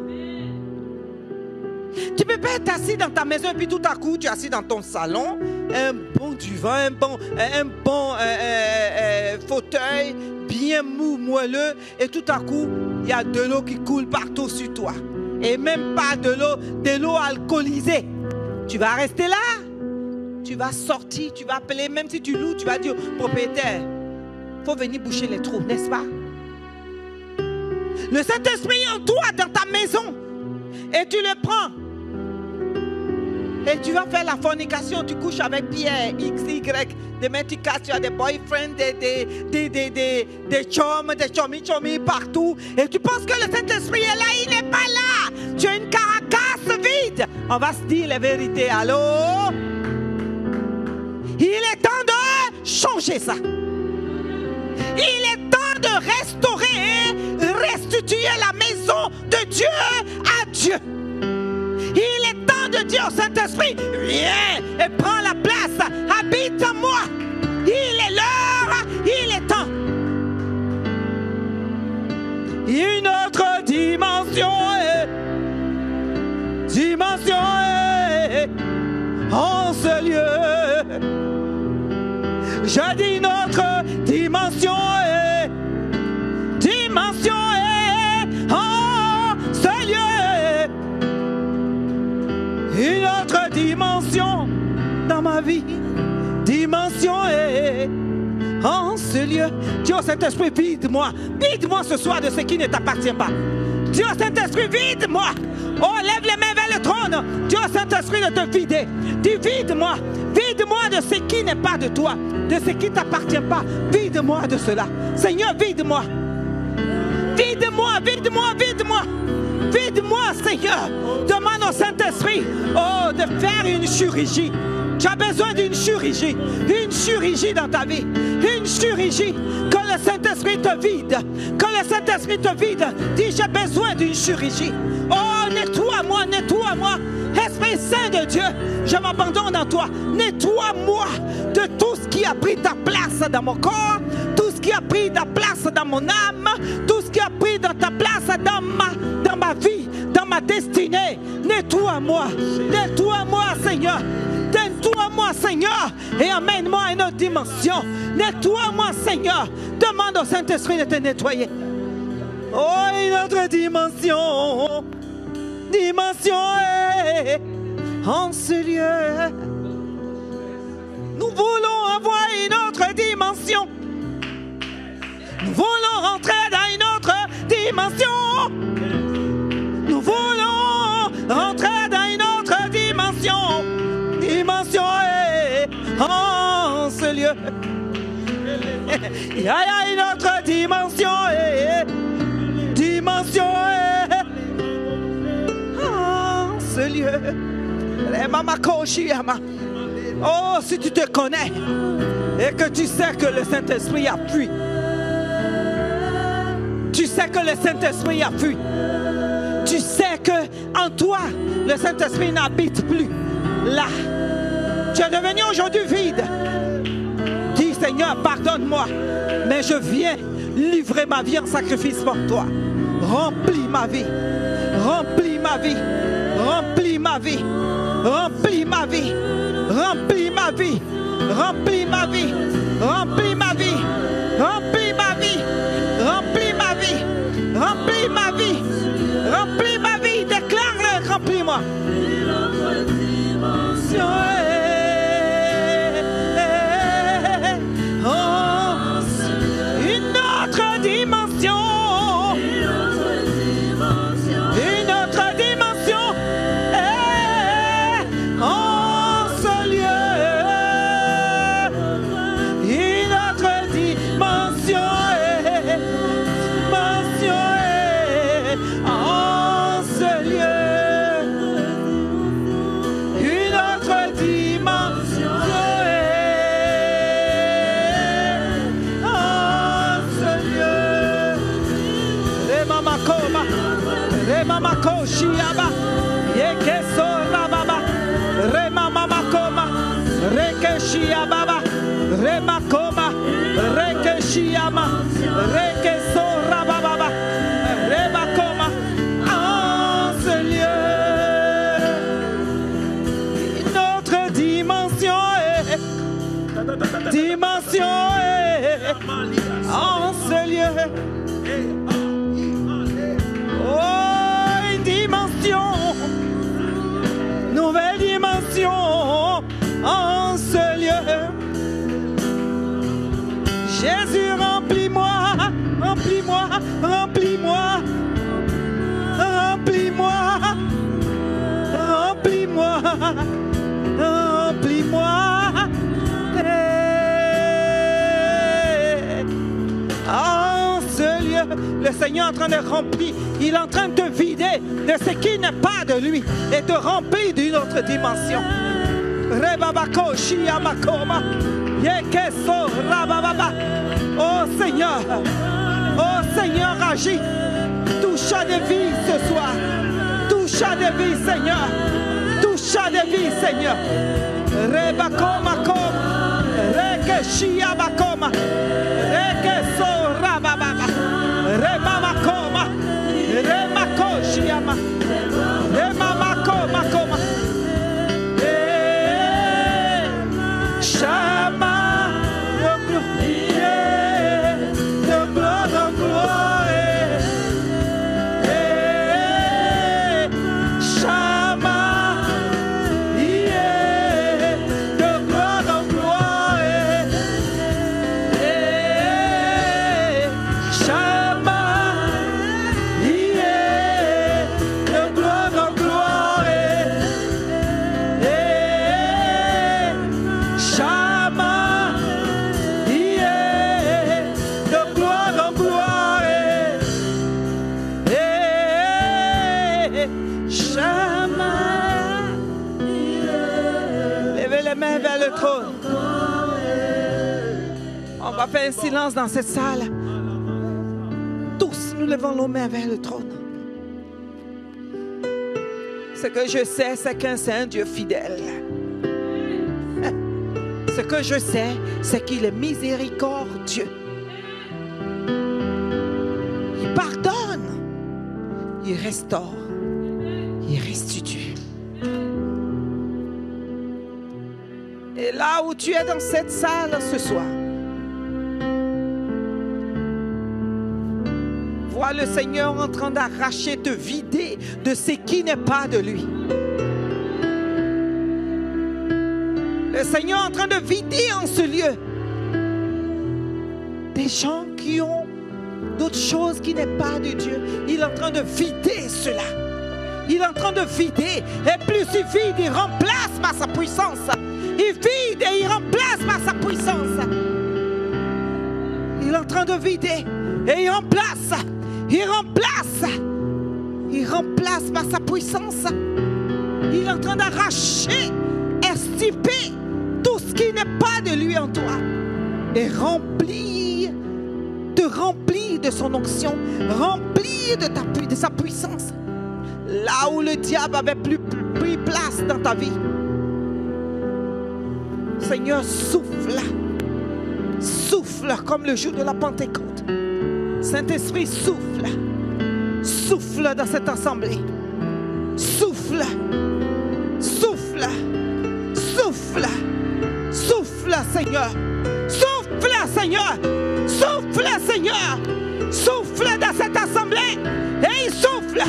Tu ne peux pas être assis dans ta maison et puis tout à coup, tu es assis dans ton salon, un bon divan, un bon fauteuil, bien mou, moelleux, et tout à coup, il y a de l'eau qui coule partout sur toi. Et même pas de l'eau alcoolisée. Tu vas rester là. Tu vas sortir, tu vas appeler, même si tu loues, tu vas dire au propriétaire, il faut venir boucher les trous, n'est-ce pas? Le Saint-Esprit est en toi, dans ta maison. Et tu le prends. Et tu vas faire la fornication, tu couches avec Pierre, X, Y, demain tu casses, tu as des boyfriends, des chums, des chomis partout. Et tu penses que le Saint-Esprit est là, il n'est pas là. Tu as une caracasse vide. On va se dire la vérité, allô? Il est temps de changer ça. Il est temps de restaurer et restituer la maison de Dieu à Dieu. Il est temps de dire au Saint-Esprit, viens et prends la place, habite en moi. Il est l'heure, il est temps. Une autre dimension en ce lieu. Je dis notre dimension en ce lieu. Une autre dimension dans ma vie. Dimension en ce lieu. Dis au Saint-Esprit, vide-moi. Vide-moi ce soir de ce qui ne t'appartient pas. Dis au Saint-Esprit, vide-moi. Oh, lève les mains vers le trône. Dis au Saint-Esprit de te vider. Dis, vide-moi. Vide-moi de ce qui n'est pas de toi. De ce qui ne t'appartient pas. Vide-moi de cela. Seigneur, vide-moi. Vide-moi, vide-moi, vide-moi. Vide-moi. Aide-moi, Seigneur. Demande au Saint-Esprit, oh, de faire une chirurgie. Tu as besoin d'une chirurgie dans ta vie, une chirurgie. Que le Saint-Esprit te vide, que le Saint-Esprit te vide. Dis, j'ai besoin d'une chirurgie. Oh, nettoie-moi, nettoie-moi. Esprit Saint de Dieu, je m'abandonne en toi. Nettoie-moi de tout ce qui a pris ta place dans mon corps, tout ce qui a pris ta place dans mon âme, tout ce qui a pris ta place dans ma vie, dans ma destinée. Nettoie-moi, nettoie-moi, Seigneur. Nettoie-moi, Seigneur, et amène-moi à une autre dimension. Nettoie-moi, Seigneur. Demande au Saint-Esprit de te nettoyer. Oh, une autre dimension. Dimension en ce lieu. Nous voulons avoir une autre dimension. Nous voulons rentrer dans une autre dimension. Nous voulons rentrer dans une autre dimension. Dimension en ce lieu. Il y a une autre dimension. Dimension en ce lieu. Oh, si tu te connais et que tu sais que le Saint-Esprit a fui. Tu sais que le Saint-Esprit a fui. Tu sais que en toi, le Saint-Esprit n'habite plus là. Tu es devenu aujourd'hui vide. Dis, Seigneur, pardonne-moi, mais je viens livrer ma vie en sacrifice pour toi. Remplis ma vie. Remplis ma vie. Remplis ma vie. Remplis ma vie. Remplis ma vie. Remplis ma vie. Remplis ma vie. Remplis ma vie. Remplis ma vie. Remplis ma vie. Remplis ma vie. Déclare-le. Remplis-moi. Une autre dimension. Une autre dimension. En ce lieu. Une autre dimension. En ce lieu. Une autre dimension. En ce lieu. Remamakoma. Remamakoshiaba. Yekesorababa. Remamamakoma. Rekeshiababa. Remakoma. Rekeshiama. Rekesorababa. Remakoma. En ce lieu. Une autre dimension. Dimension. En ce lieu. Oh, une dimension. Nouvelle dimension. En ce lieu. Jésus, remplis-moi. Remplis-moi. Remplis-moi. Remplis-moi. Remplis-moi. Remplis-moi. En ce lieu, le Seigneur est en train de remplir, il est en train de te vider de ce qui n'est pas de lui et te remplir d'une autre dimension. Rebabako shiamakoma, yekeso rabababa. Oh Seigneur, agis, touche à des vies ce soir, touche à des vies Seigneur, touche à des vies Seigneur. Rebakoma koma, rekeshiabakoma, rekeso rabababa, remamakoma, remakoshiama, remamakoma koma. Shama, de gloire en gloire. Shama, de gloire en gloire. va faire un silence dans cette salle. Tous, nous levons nos mains vers le trône. Ce que je sais, c'est qu'un c'est un Dieu fidèle. Ce que je sais, c'est qu'il est miséricordieux. Il pardonne, il restaure, il restitue. Et là où tu es dans cette salle ce soir, vois le Seigneur en train d'arracher, te vider de ce qui n'est pas de lui. Le Seigneur est en train de vider en ce lieu des gens qui ont d'autres choses qui n'est pas de Dieu. Il est en train de vider cela. Il est en train de vider. Et plus il vide, il remplace par sa puissance. Il vide et il remplace par sa puissance. Il est en train de vider et il remplace. Il remplace. Il remplace par sa puissance. Il est en train d'arracher, extirper tout ce qui n'est pas de lui en toi. Et te remplir de son onction, remplir de sa puissance. Là où le diable avait plus pris place dans ta vie. Seigneur, souffle. Souffle comme le jour de la Pentecôte. Saint-Esprit, souffle. Souffle dans cette assemblée. Souffle. Souffle. Souffle. Souffle, Seigneur. Souffle, Seigneur. Souffle, Seigneur. Souffle dans cette assemblée. Et il souffle.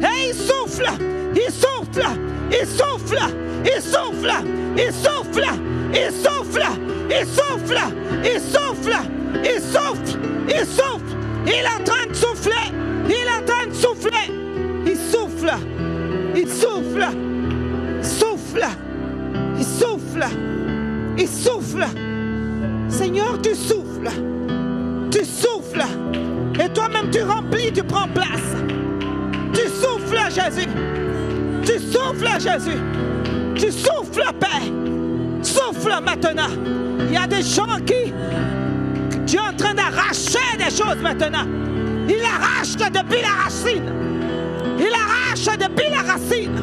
Et il souffle. Il souffle. Il souffle. Il souffle. Il souffle. Il souffle. Il souffle. Il souffle. Il souffle. Il souffle. Il est en train de souffler. Il est en train de souffler. Il souffle. Il souffle. Souffle. Il souffle. Il souffle. Seigneur, tu souffles. Tu souffles. Et toi-même tu remplis, tu prends place. Tu souffles, Jésus. Tu souffles, Jésus. Tu souffles, Père. Souffle maintenant. Il y a des gens qui Dieu est en train d'arracher des choses maintenant. Il arrache depuis la racine. Il arrache depuis la racine.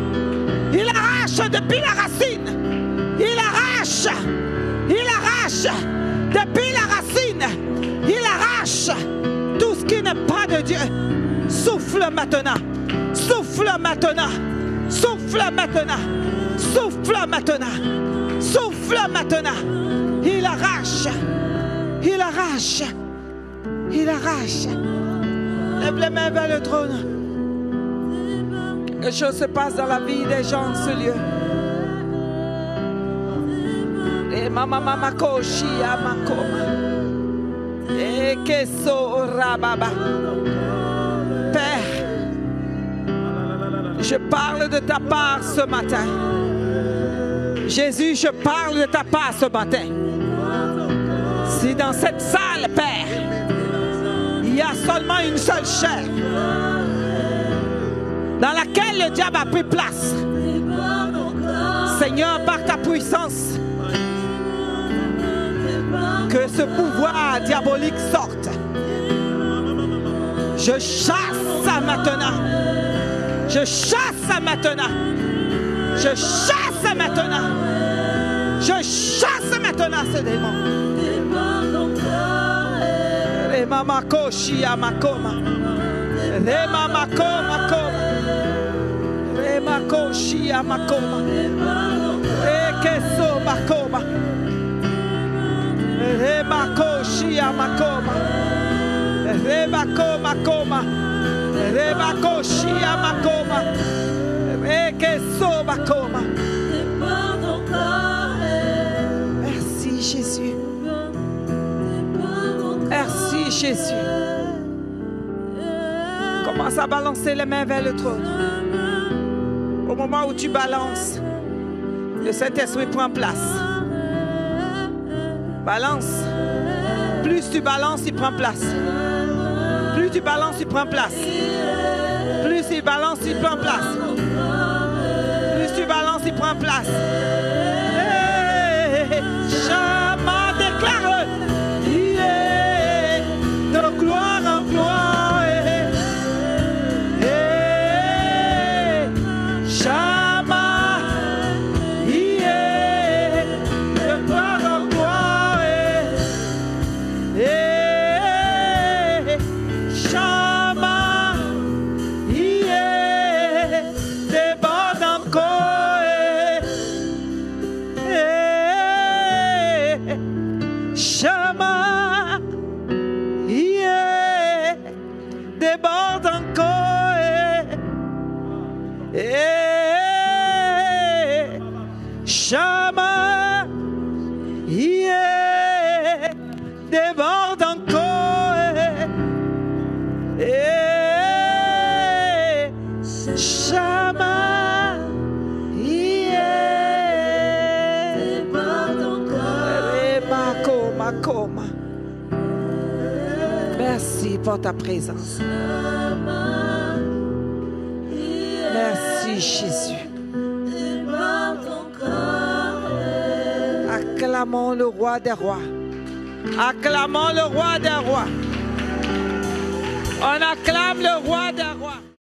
Il arrache depuis la racine. Il arrache. Il arrache depuis la racine. Il arrache tout ce qui n'est pas de Dieu. Souffle maintenant. Souffle maintenant. Souffle maintenant. Souffle maintenant. Souffle maintenant. Il arrache. Il arrache. Il arrache. Lève les mains vers le trône. Quelque chose se passe dans la vie des gens en ce lieu. Et mama koshi amakoma. Et keso rababa. Père, je parle de ta part ce matin. Jésus, je parle de ta part ce matin. Si dans cette salle, Père, il y a seulement une seule chair dans laquelle le diable a pris place, Seigneur, par ta puissance, que ce pouvoir diabolique sorte. Je chasse ça maintenant. Je chasse ça maintenant. Je chasse ça maintenant. Je chasse maintenant ce démon. Remama koshi amakoma. Remama koma koma. Rema koshi amakoma. Rekeso makoma. Rema koshi amakoma. Rema koma koma. Rema koshi amakoma. Rekeso makoma. Merci Jésus. Merci Jésus. Commence à balancer les mains vers le trône. Au moment où tu balances, le Saint-Esprit prend place. Balance. Plus tu balances, il prend place. Plus tu balances, il prend place. Plus il balance, il prend place. Plus tu balances, il prend place. Hey, Chama déclare. Yeah. devant ta présence. Merci Jésus. Acclamons le roi des rois. Acclamons le roi des rois. On acclame le roi